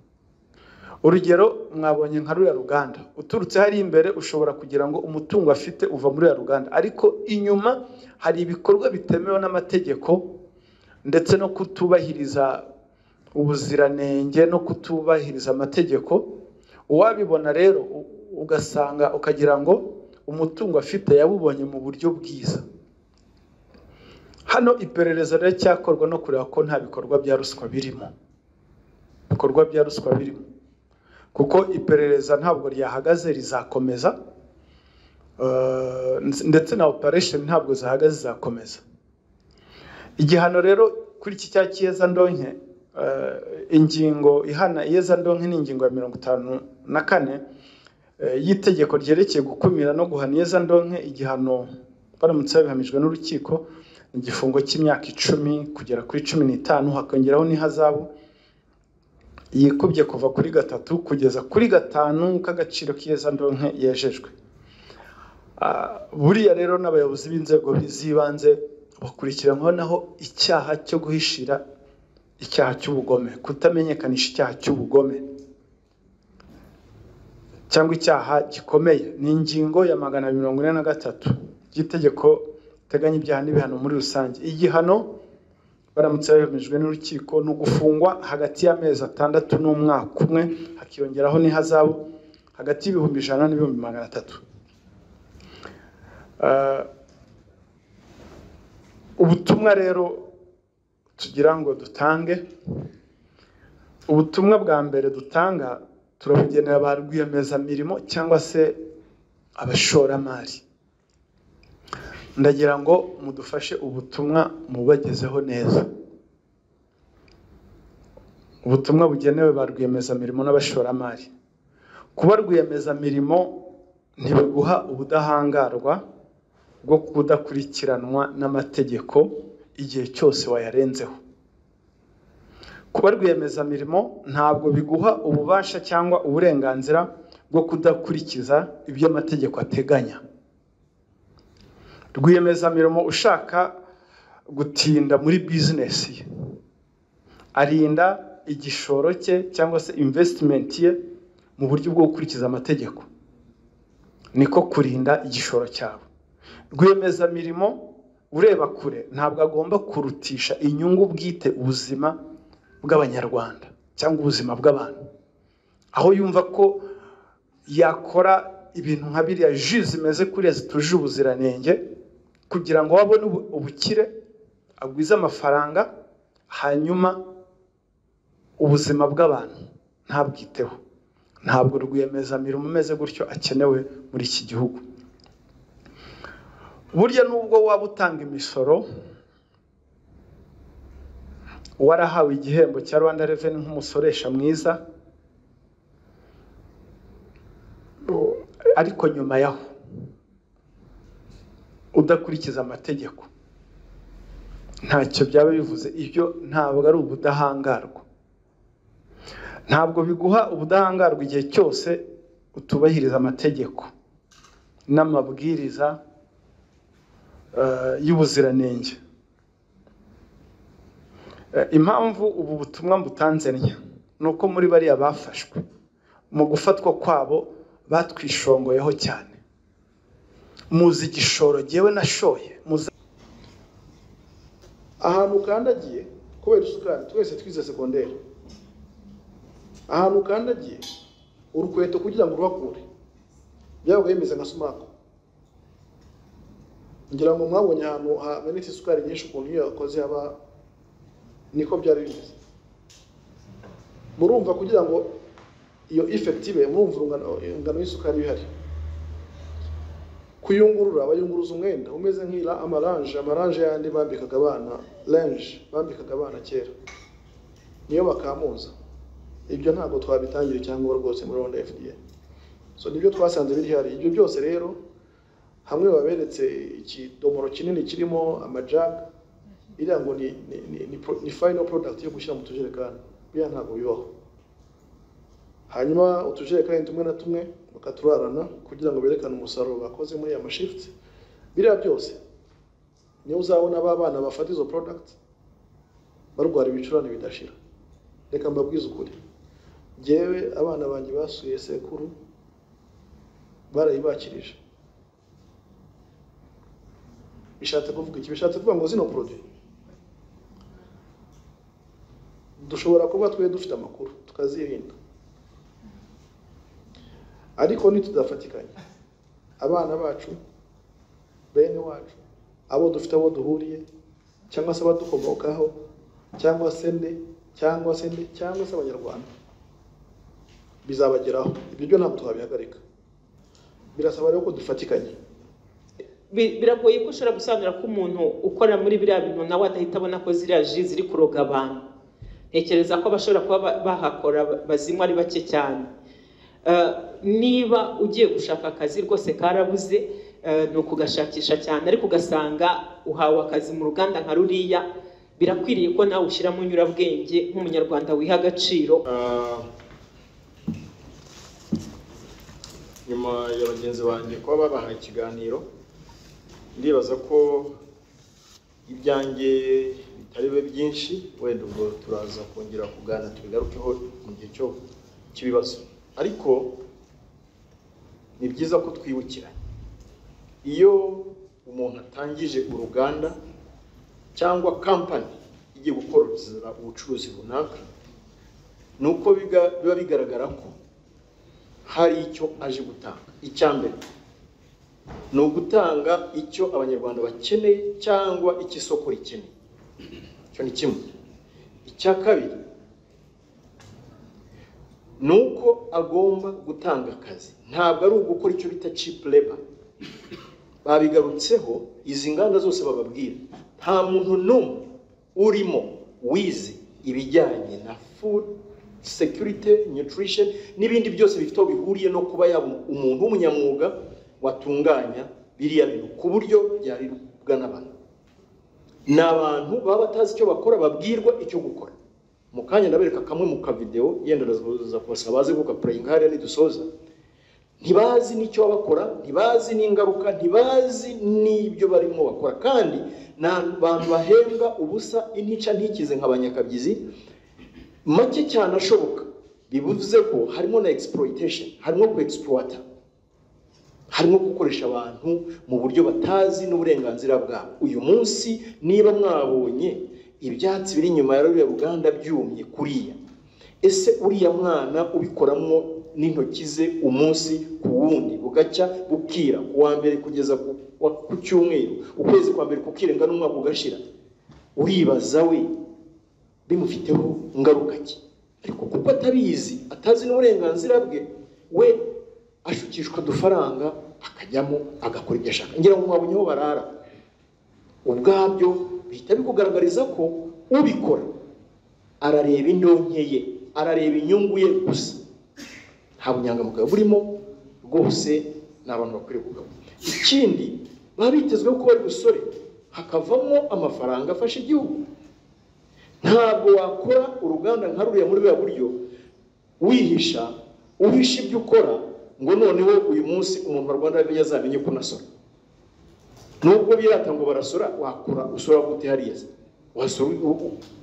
Urugero, mwabonye nka ruriya ruganda, uturutse hari imbere ushobora kugira ngo umutungo afite uva muri ruriya ruganda, ariko inyuma hari ibikorwa bitemewe n'amategeko ndetse no kutubahiriza ubuziranenge no kutubahiriza amategeko. Uwabibona rero ugasanga ukagira ngo umutungo afite yabubonye mu buryo bwiza. Hano iperereza rero cyakorwa no kureba ko nta bikorwa bya ruswa birimo. Bikorwa bya ruswa birimo. Kuko iperereza ntabwo ryahagaze, rizakomeza. Ndetse na operation ntabwo zahagaze, zakomeza. Igihano rero kuri iki cyaha cy'iyezandonke, ingingo ihana iyezandonke ni ingingo ya 54 y'itegeko ryerekeye gukumira no guhana iyezandonke. Igihano baramutse babihamijwe n'urukiko igifungo cy'imyaka 10 kugera kuri 15, hakongeraho n'ihazabu yikubye kuva kuri 3 kugeza kuri 5 k'agaciro k'iyezandonke yejejwe. Buriya rero n'abayobozi b'inzego z'ibanze bakurikiranyweho naho icyaha cyo guhishira icyaha cy'ubugome, kutamenyekanisha icyaha cy'ubugome cyangwa icyaha gikomeye. Ni ingingo ya 243 y'itegeko teganya ibyaha n'ibihano muri rusange. Igihano baramutse babihamijwe n'urukiko no gufungwa hagati y'amezi 6 n'umwaka umwe, hakiyongeraho n'ihazabu hagati y'ibihumbi 100 n'ibihumbi 300. Ubutumwa rero tugira ngo dutange, ubutumwa bwa mbere dutanga turabugenera ba rwiyemezamirimo cyangwa se abashoramari. Ndagira ngo mudufashe ubutumwa mubagezeho neza. Ubutumwa bugenewe ba rwiyemezamirimo n'abashoramari. Kuba rwiyemezamirimo ntibiguha ubudahangarwa bwo kudakurikiranwa n'amategeko igihe cyose wayarenzeho. Kuba rwiyemezamirimo ntabwo biguha ububasha cyangwa uburenganzira bwo kudakurikiza ibyo amategeko ateganya. Rwiyemezamirimo ushaka gutinda muri business ye arinda igishoro cye cyangwa se investment ye mu buryo bwo gukurikiza amategeko, niko kurinda igishoro cyabo. Rwiyemezamirimo ureba kure ntabwo agomba kurutisha inyungu bwite ubuzima bw'abanyarwanda cyangwa ubuzima bw'abantu, aho yumva ko yakora ibintu nka biriya zimeze kuriya zituje ubuziranenge kugira ngo babone ubukire, agwize amafaranga, hanyuma ubuzima bw'abantu ntabwiteho. Ntabwo rwiyemezamirimo umeze gutyo akenewe muri iki gihugu. Burya nubwo waba utanga imisoro, warahawe igihembo cya Rwanda Revenue nk'umusoresha mwiza, ariko nyuma yaho udakurikiza amategeko, ntacyo byaba bivuze. Ibyo ntabwo ari ubudahangarwa. Ntabwo biguha ubudahangarwa igihe cyose utubahiriza amategeko n'amabwiriza y'ubuziranenge. Impamvu ubu butumwa mbutanze nuko muri bariya bafashwe mu gufatwa kwabo batwishongoyeho cyane. Muzi igishoro jewe nashoye, ahantu ukandagiye kubera isukari, twese twize secondaire, ahantu ukandagiye urukweto kugira ngo urubakure byabaga bimeze nka sumako. Ngira ngo mwabonye ahantu hamenetse isukari nyinshi ukuntu iyo yakoze haba niko byari bimeze. Murumva kugira ngo iyo effective murumva ingano y'isukari bihari. Kuyungurura abayunguruza umwenda umeze nk'ira amarange yandi bambikaga abana, linge bambikaga abana kera, niyo bakamuza. ibyo ntabwo twabitangira cyangwa rwose muri Rwanda FDA. So nibyo twasanze biri hari. Ibyo byose rero hamwe baberetse ikidomoro kinini kirimo amajaga iriya ngo ni final product yo gushyira mu tujerekani. Bya ntabwo bibaho. Hanyuma utujerekani tumwe na tumwe bakaturarana kugira ngo berekane umusaruro bakoze muri ya shift. Biriya byose niyo uzabona abana bafata izo product barwara ibicurane bidashira. Reka mbabwize ukuri, jewe abana banjye basuye sekuru barayibakirije. Bishatse kuvuga iki? Bishatse kuvuga ngo zino produit dushobora kuba twe dufite amakuru tukazirinda, ariko nitudafatikanye abana bacu, bene wacu, abo dufite abo duhuriye cyangwa se abadukomokaho cyangwa se abanyarwanda bizabageraho. Ibyo byo ntabwo twabihagarika, birasaba rero ko dufatikanye. Biragoye ko ushobora gusobanura ko umuntu ukora muri biriya bintu nawe adahita abona ko ziriya ji ziri kuroga abantu. Ntekereza ko bashobora kuba bahakora bazinywa ari bake cyane. Niba ugiye gushaka akazi rwose karabuze, ni ukugashakisha cyane, ariko ugasanga uhawe akazi mu ruganda nka ruriya, birakwiriye ko nawe ushyiramo nyurabwenge nk'umunyarwanda wiha agaciro. Nyuma ya bagenzi banjye kuba babahaye ikiganiro, ndibaza ko ibyanjye bitari be byinshi, wenda ubwo turaza kongera kuganira tubigarukeho mu gihe cyo kibibazo. Ariko ni byiza ko twibukiranye, iyo umuntu atangije uruganda cyangwa company igiye gukora ubucuruzi runaka, nuko biba bigaragara ko hari icyo aje gutanga. Icyambere ni ugutanga icyo abanyarwanda bakeneye cyangwa icyo isoko rikeneye. Icyo ni kimwe. Icya kabiri nuko agomba gutanga akazi, ntabwo ari ugukora icyo bita cheap labor. Babigarutseho, izi nganda zose bababwira nta muntu n'umwe urimo wize ibijyanye na food security, nutrition n'ibindi byose bifite aho bihuriye no kuba yaba umuntu w'umunyamwuga watunganya biriya bintu ku buryo byaribwa n'abantu. Ni abantu baba batazi icyo bakora, babwirwa icyo gukora. Mu kanya ndabereka kamwe mu ka video, yenda ndaza kubasaba baze gukapurayinga hariya nidusoza. Ntibazi n'icyo bakora, ntibazi n'ingaruka, ntibazi n'ibyo barimo bakora, kandi n'abantu bahembwa ubusa intica ntikize nk'abanyakabyizi make cyane ashoboka. Bivuze ko harimo na exploitation, harimo ku exploiter, harimo gukoresha abantu mu buryo batazi n'uburenganzira bwabo. Uyu munsi niba mwabonye ibyatsi biri inyuma ya ruriya ruganda byumye kuriya, ese uriya mwana ubikoramo n'intoki ze umunsi ku wundi, bugacya bukira, kuwa mbere kugeza ku cyumweru, ukwezi kwa mbere kukirenga n'umwaka ugashira, uribaza we bimufiteho ngaruka ki? Ariko kuko atabizi, atazi n'uburenganzira bwe, we ashukishwa udufaranga akajyamo agakora ibyo ashaka. Ngira ngo mwabonyeho barara, ubwabyo bihita bikugaragariza ko ubikora arareba indonke ye, arareba inyungu ye gusa, nta bunyangamugayo burimo rwose. Ni abantu bakwiriye kugabo. Ikindi baba bitezweho ko bari gusore hakavamo amafaranga afasha igihugu. Ntabwo wakora uruganda nka ruriya muri buriya buryo wihisha, uhisha ibyo ukora, ngo noneho uyu munsi umuntu wa Rwanda yazamenye ko unasora. Nubwo birata ngo barasora, wakora usora gute hariya? Wasora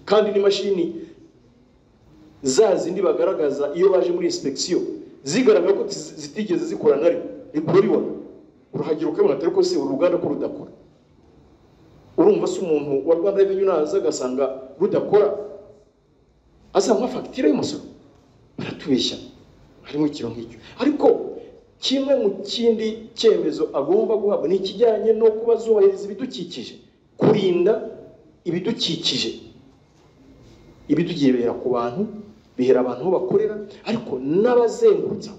kandi n'imashini za zindi bagaragaza iyo baje muri inspection zigaragara ko zitigeze zikora nari ikuribona, uruhagira ukabona atari ko se uruganda ko rudakora. Urumva se umuntu wa Rwanda Revenue naza agasanga rudakora, asanga fagitire y'umusoro, baratubeshya. Harimo ikintu nk'icyo. Ariko kimwe mu kindi cyemezo agomba guhabwa ni ikijyanye no kuba zubahiriza ibidukikije, kurinda ibidukikije. Ibidukikije bihera ku bantu, bihera abantu aho bakorera, ariko n'abazengurutsa.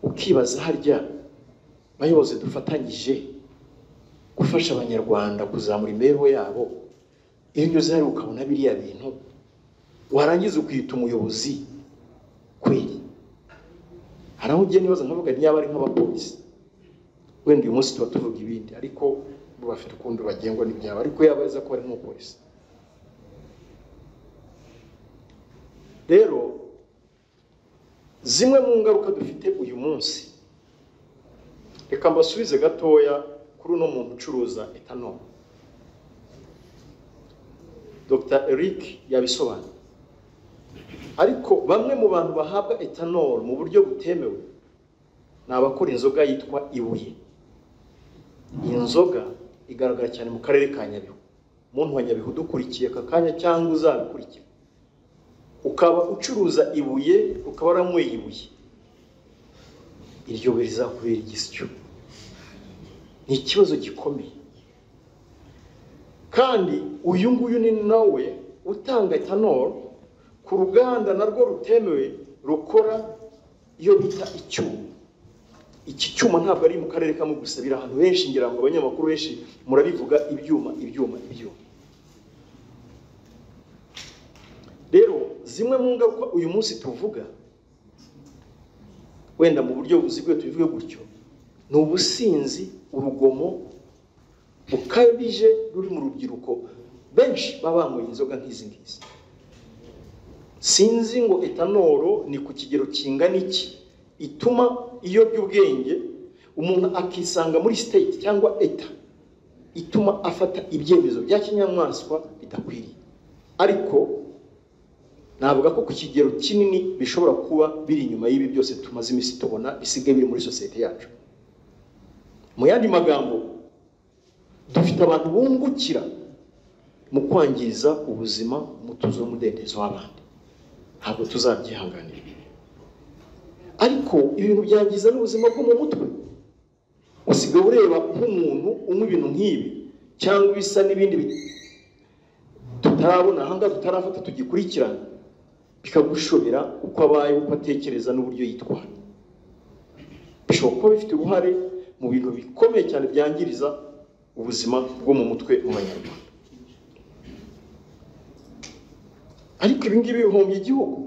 Ukibaza harya bayobozi dufatanyije gufasha abanyarwanda kuzamura imibereho yabo, iyo unyuze hari ukabona biriya bintu, warangiza ukiyita umuyobozi kweli. Hari aho ugenda nibaza nkavuga ntiyaba ari nk'abapolisi, wenda uyu munsi tuba tuvuga ibindi, ariko bo bafite ukundi bagengwa n'ibyabo, ariko yabaza ko ari nk'umupolisi. Rero zimwe mu ngaruka dufite uyu munsi, reka mbasubize gatoya kuri uno muntu ucuruza etanol. Dr. Eric yabisobanura. Ariko bamwe mu bantu bahabwa etanol mu buryo butemewe ni abakora inzoga yitwa ibuye. Iyi nzoga igaragara cyane mu karere ka Nyabihu. Umuntu wa Nyabihu dukurikiye aka kanya cyangwa uzabikurikira, ukaba ucuruza ibuye, ukaba waranyweye ibuye, iryo buye rizakubera igisyo. Ni ikibazo gikomeye. Kandi uyu nguyu ni nawe utanga etanol ku ruganda narwo rutemewe rukora iyo bita icyuma. Iki cyuma ntabwo ari mu karere kamwe gusa, biri ahantu henshi, ngira ngo abanyamakuru benshi murabivuga ibyuma. Rero zimwe mu ngaruka uyu munsi tuvuga, wenda mu buryo buziguye tubivuge gutyo, ni ubusinzi, urugomo bukabije ruri mu rubyiruko benshi baba banyweye inzoga nk'izi ngizi. Sinzi ngo etanolo ni ku kigero kingana iki ituma iyobya ubwenge umuntu akisanga muri state cyangwa eta ituma afata ibyemezo bya kinyamaswa bidakwiriye. Ariko navuga ko ku kigero kinini bishobora kuba biri inyuma y'ibi byose tumaze imisi tubona bisigaye biri muri societe yacu. Mu yandi magambo, dufite abantu bungukira mu kwangiza ubuzima, umutuzo n'umudendezo w'abandi. Ntabwo tuzabyihanganira. Ariko ibintu byangiza n'ubuzima bwo mu mutwe. Usigaye ureba nk'umuntu unywa ibintu nk'ibi cyangwa bisa n'ibindi tutarabona hanga tutarafata tugikurikirana, bikagushobera uko abaye, uko atekereza n'uburyo yitwara. Bishobora kuba bifite uruhare mu bintu bikomeye cyane byangiriza ubuzima bwo mu mutwe mu Banyarwanda. Ariko ibi ngibi bihombye igihugu.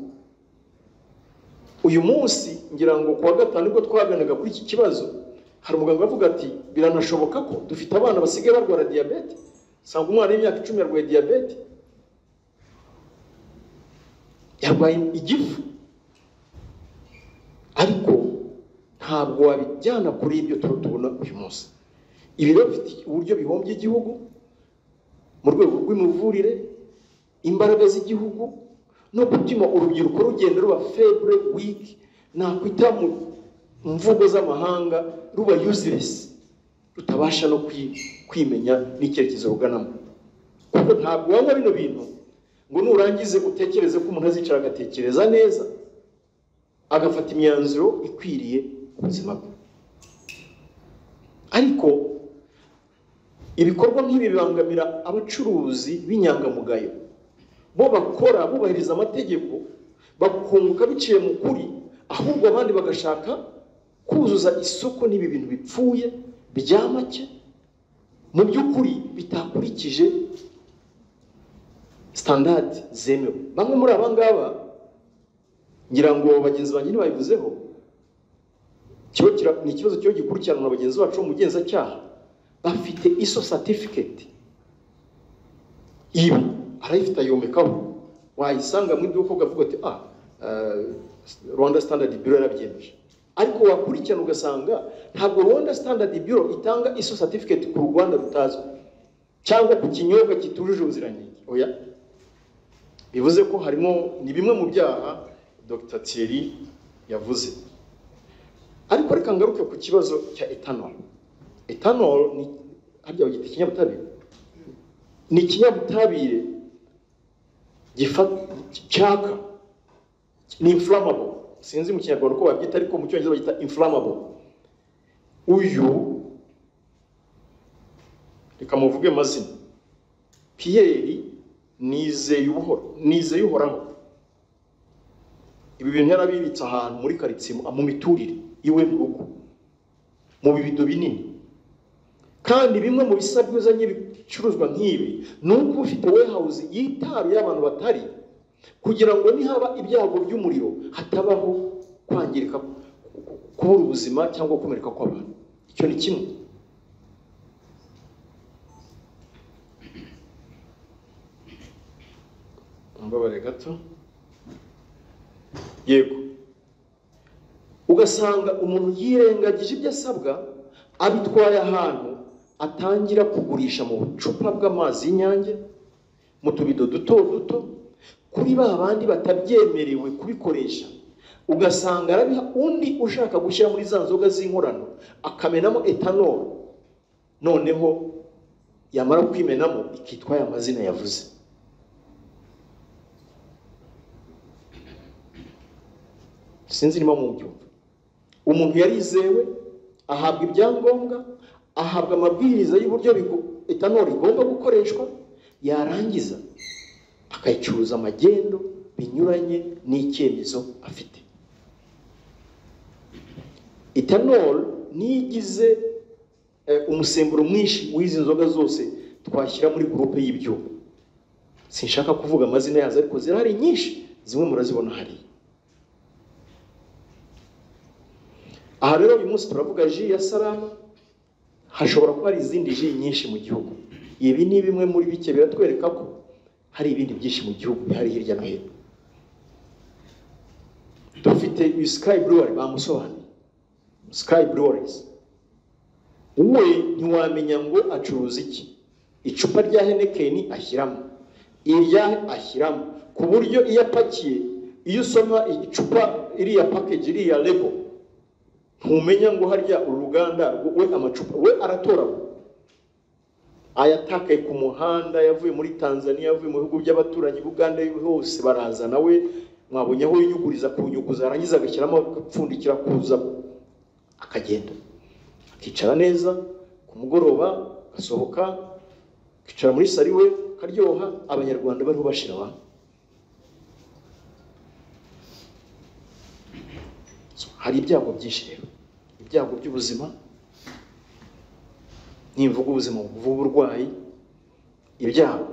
Uyu munsi ngira ngo kuwa gatanu ubwo twaganaga kuri iki kibazo, hari umuganga avuga ati biranashoboka ko dufite abana basigaye barwara diabete. Sanga umwana w'imyaka 10 yarwaye diabete, yarwaye igifu. Ariko ntabwo wabijyana kuri ibyo tubona uyu munsi. Ibi rero bifite uburyo bihombye igihugu mu rwego rw'imivurire, imbaraga z'igihugu, no gutuma urubyiruko rugenda ruba faible, weak, nakwita mu mvugo z'amahanga ruba useless, rutabasha no kwimenya n'icyerekezo ruganamo. Kuko ntabwo wanywa bino bintu ngo nurangize utekereze ko umuntu azicara agatekereza neza agafata imyanzuro ikwiriye ubuzima bwe. Ariko ibikorwa nk'ibi bibangamira abacuruzi b'inyangamugayo. Bo bakora bubahiriza amategeko, bakunguka biciye mu kuri, ahubwo abandi bagashaka kuzuza isoko n'ibi bintu bipfuye bya make mu by'ukuri bitakurikije standard zemewe. Bamwe muri aba ngaba ngira ngo bagenzi banjye ntibabivuzeho, ni ikibazo cyo gikurikirana na bagenzi bacu mu mugenzacyaha, bafite ISO certificate. Ibi arayifite ayomekaho, wayisanga mu iduka ukavuga ati Rwanda Standard Bureau yarabyemeje. Ariko wakurikirana ugasanga ntabwo Rwanda Standard Bureau itanga ISO certificate ku Rwanda rutazwi cyangwa ku kinyobwa kitujuje ubuziranenge. Oya, bivuze ko harimo ni bimwe mu byaha Dr. Thierry yavuze. Ariko reka ngaruke ku kibazo cya etanol. Etanol ni harya bagita ikinyabutabire. Ni ikinyabutabire cyaka, ni inflammable. Sinzi mu Kinyarwanda ko babyita, ariko mu Cyongereza bagita inflammable. Uyu reka muvuge mazina, Pierre Nizeyuhoraho. Ibi bintu yarabibitse ahantu muri karitsiye mu miturire iwe mu rugo mu bibido binini. Kandi bimwe mu bisabwa uzanye ibicuruzwa nk'ibi ni uko ufite warehouse yitaruye abantu batari, kugira ngo nihaba ibyago by'umuriro hatabaho kwangirika, kubura ubuzima cyangwa gukomereka kw'abantu. Icyo ni kimwe. Mbabare gato. Yego, ugasanga umuntu yirengagije ibyo asabwa, abitwaye ahantu atangira kugurisha mu bucupa bw'amazi y'Inyange, mu tubido duto duto, kuri ba bandi batabyemerewe kubikoresha. Ugasanga arabiha undi ushaka gushyira muri za nzoga z'inkorano, akamenamo etanol, noneho yamara kwimenamo ikitwa ya mazina yavuze. Sinzi niba mu byumva. Umuntu yarizewe, ahabwa ibyangombwa, ahabwa amabwiriza y'uburyo etanol igomba gukoreshwa, yarangiza akayicuruza amagendo binyuranye n'icyemezo afite. Etanol nigize umusemburo mwinshi w'izi nzoga zose twashyira muri groupe y'ibyuma. Sinshaka kuvuga amazina yazo, ariko zirahari nyinshi, zimwe murazibona hari. Aha rero uyu munsi turavuga ji ya Salama, hashobora kuba hari izindi ji nyinshi mu gihugu. Ibi ni bimwe muri bike biratwereka ko hari ibindi byinshi mu gihugu bihari hirya no hino. Dufite Sky Brewery bamusobanuye. Sky Breweries. Uwe ntiwamenya ngo acuruza iki. Icupa rya Heineken ashyiramo, irya ashyiramo, ku buryo iyo apakiye, iyo usoma icupa iriya package iriya label, ntumenya ngo harya uruganda we amacupa we aratora. Ayatakaye ku muhanda, yavuye muri Tanzania, yavuye mu bihugu by'abaturanyi Uganda hose baraza, nawe mwabonye aho yinyuguriza kunyuguza, arangiza agashyiramo agapfundikira kuza, akagenda akicara neza, ku mugoroba gasohoka, akicara muri sari we, karyoha, abanyarwanda bariho bashira wa. Hari ibyago byinshi rero, ibyago by'ubuzima, nimvuga ubuzima buvuga uburwayi, ibyago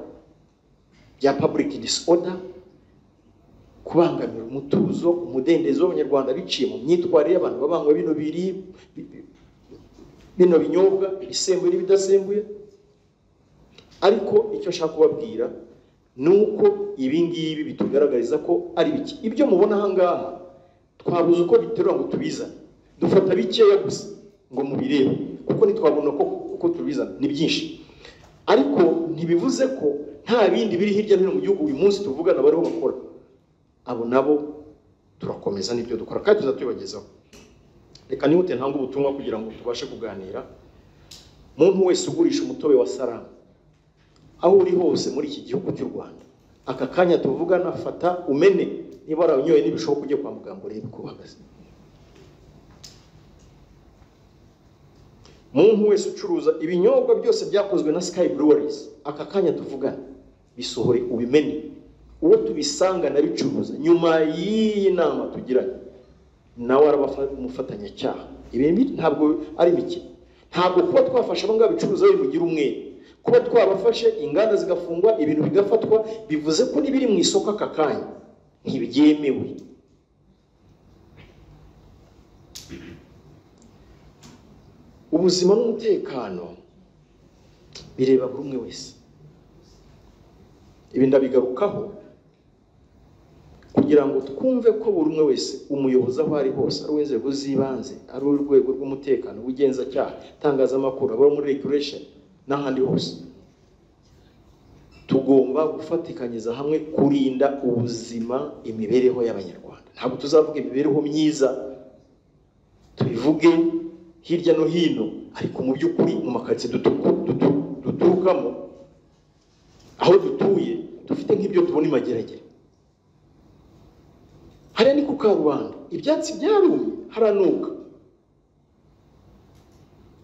bya public disorder, kubangamira umutuzo, umudendezo w'abanyarwanda biciye mu myitwarire y'abantu babanywa bino binyobwa, ibisembuye n'ibidasembuye. Ariko icyo nshaka kubabwira nuko ibi ngibi bitugaragariza ko ari biki. Ibyo mubona aha ngaha twabuze uko biterura ngo tubizane, dufata bikeya gusa ngo mubirebe, kuko nitwabona uko tubizana ni byinshi. Ariko ntibivuze ko nta bindi biri hirya no hino mu gihugu uyu munsi tuvugana bariho bakora. Abo nabo turakomeza n'ibyo dukora kandi tuzatubibagezaho. Reka nihute ntanga ubutumwa kugira ngo tubashe kuganira. Muntu wese ugurisha umutobe wa Salama, aho uri hose muri iki gihugu cy'u Rwanda, aka kanya tuvugana, fata umene, niba waranyoye n'ibishoboka ujye kwa muganga urebe uko uhagaze. Muntu wese ucuruza ibinyobwa byose byakozwe na Sky Breweries, aka kanya tuvugana, bisohore ubimene. Uwo tubisanga na bicuruza nyuma y'iyi nama tugiranye, nawe arabafatanya cyaha. Ibi ntabwo ari mike. Ntabwo kuba twafasha abangaba bicuruza bimugira umwe, kuba twabafashe inganda zigafungwa, ibintu bigafatwa, bivuze ko nibiri mu isoko aka kanya ntibyemewe. Ubuzima n'umutekano bireba buri umwe wese. Ibi ndabigarukaho kugira ngo twumve ko buri umwe wese, umuyobozi aho ari hose, ari uw'inzego z'ibanze, ari urwego rw'umutekano, ubugenzacyaha, itangazamakuru, abo muri regulation n'ahandi hose, tugomba gufatikanyiza hamwe kurinda ubuzima, imibereho y'abanyarwanda. Ntabwo tuzavuga imibereho myiza tubivuge hirya no hino, ariko mu by'ukuri mu makaritsiye duturukamo, aho dutuye, dufite nk'ibyo tubona imageragere. Hariya ni ku Karubanda, ibyatsi byarumye, haranuka,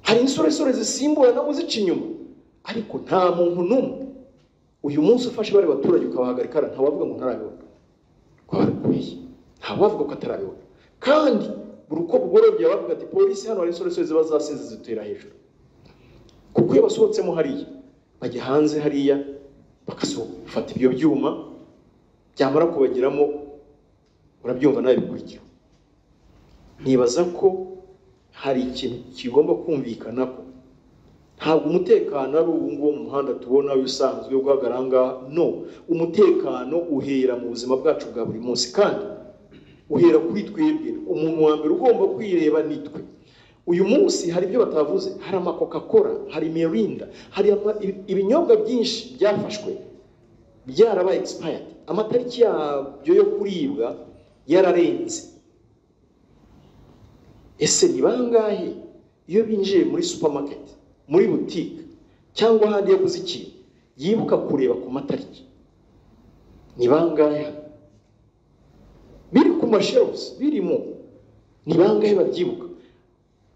hari insoresore zisimbura nabo zica inyuma, ariko nta muntu n'umwe uyu munsi ufashe bari baturage ukabahagarika, ntawavuga ngo ntarabibona, ntawavuga ko atarabibona. Kandi buri uko bugorobye bavuga ati polisi hano hari insoresore ziba zasize zitera hejuru, kuko iyo basohotsemo hariya bajya hanze hariya bakasohoka, bafata ibyo byuma byamara kubagiramo urabyumva nawe bikurikira. Nibaza ko hari ikintu kigomba kumvikana ko ntabwo umutekano ari ubu ngubu mu muhanda tubona usanzwe guhagaranga, no, umutekano uhera mu buzima bwacu bwa buri munsi, kandi uhera kuri twebwe. Umuntu wa mbere ugomba kwireba nitwe. Uyu munsi hari ibyo batavuze, hari ama Coca-Cola, hari Mirinda, hari ibinyobwa byinshi byafashwe byarabaye expired, amatariki yabyo yo kuribwa yararenze. Ese ni bangahe iyo binjiye muri supermarket, muri boutique cyangwa ahandi yaguze ikintu yibuka kureba ku matariki? Ni bangahe biri ku mashelves birimo? Ni bangahe babyibuka?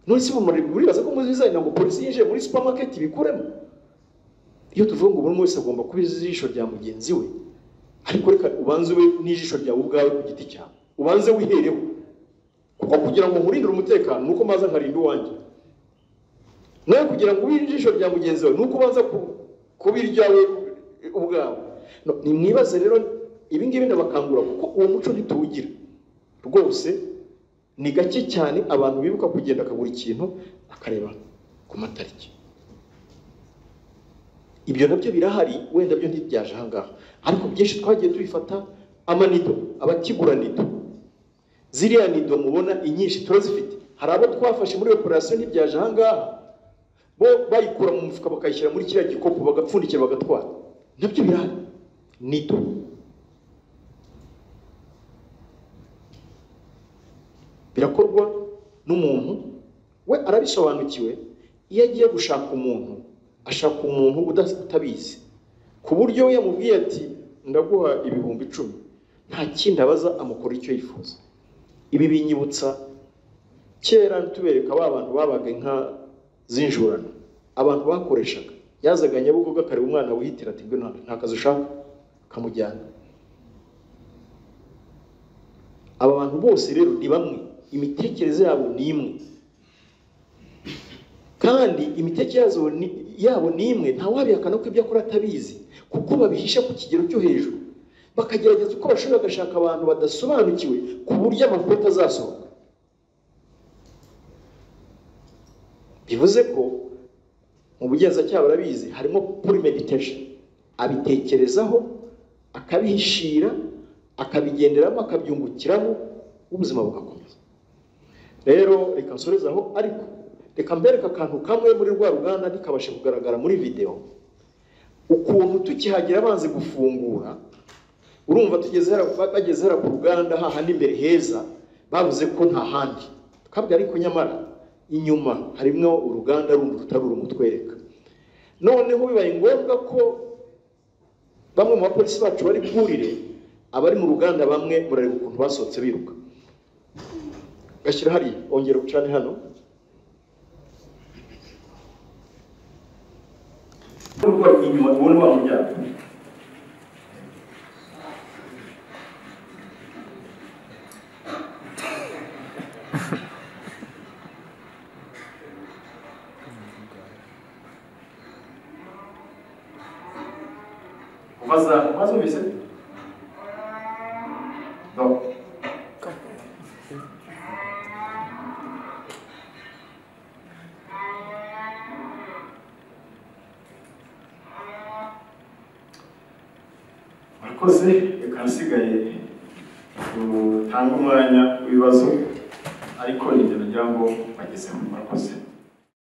None se buribaza ko muzizana ngo polisi yinjiye muri supermarket bikuremo? Iyo tuvuga ngo buri wese agomba kuba ijisho rya mugenzi we, ariko reka ubanze ube n'ijisho ryawe ubwawe ku giti cyawe, ubanze wihereho, kuko kugira ngo nkurindire umutekano nuko maza nkarinda uwanjye, nawe kugira ngo ube ijisho rya mugenzi wawe nuko ubanza kuba iryawe ubwawe. Ni mwibaze rero ibi ngibi ndabakangura, kuko uwo muco ntituwugira rwose. Ni gake cyane abantu bibuka kugenda akagura ikintu akareba ku matariki. Ibyo nabyo birahari, wenda byo ntibyaje ahangaha, ariko byinshi twagiye tubifata. Amanido, abakigura nido, ziriya nido mubona inyinshi turazifite. Hari abo twafashe muri operation ntibyaje ahangaha, bo bayikura mu mufuka bakayishyira muri kiriya gikopo bagapfundikira bagatwara. Nabyo birahari. Nido birakorwa n'umuntu we arabisobanukiwe. Iyo agiye gushaka umuntu, ashaka umuntu utabizi, ku buryo we yamubwiye ati ndaguha 10,000, nta kindi abaza, amukora icyo yifuza. Ibi binyibutsa kera tubereka abantu babaga inka zinjurana, abantu bakoreshaga, yazaga Nyabugogo akareba umwana wihitira ati ngwe nta kazi ushaka, kamujyana. Aba bantu bose rero ni bamwe, imitekerereze yabo ni imwe, kandi imitekerereze yabo ni imwe. Nta wabihakana ko ibyo akora atabizi, kuko babihisha ku kigero cyo hejuru, bakagerageza uko bashobora bagashaka abantu badasobanukiwe ku buryo amakuru atazasohoka. Bivuze ko mu bugenzacyaha barabizi, harimo premeditation, abitekerezaho, akabihishira, akabigenderamo, akabyungukiramo, ubuzima bugakomeza. Rero reka nsorezaho, ariko reka mbereka akantu kamwe muri rwa ruganda ntikabashe kugaragara muri video, ukuntu tukihagera banze gufungura. Urumva bageze hera ku ruganda hahandi imbere heza, bavuze ko nta handi twabwe, ariko nyamara inyuma harimo uruganda rundi rutarura umutwereka. Noneho bibaye ngombwa ko bamwe mu bapolisi bacu bari bwurire abari mu ruganda, bamwe murareba ukuntu basohotse biruka. Gashyira hari ongera ucane hano. Urwo inyuma ubone wa mujyana. Mas ouvi você? Não. Murakoze, reka nsigaye utanga umwanya w'ibibazo, ariko nibyo nagira ngo bagezeho. Murakoze.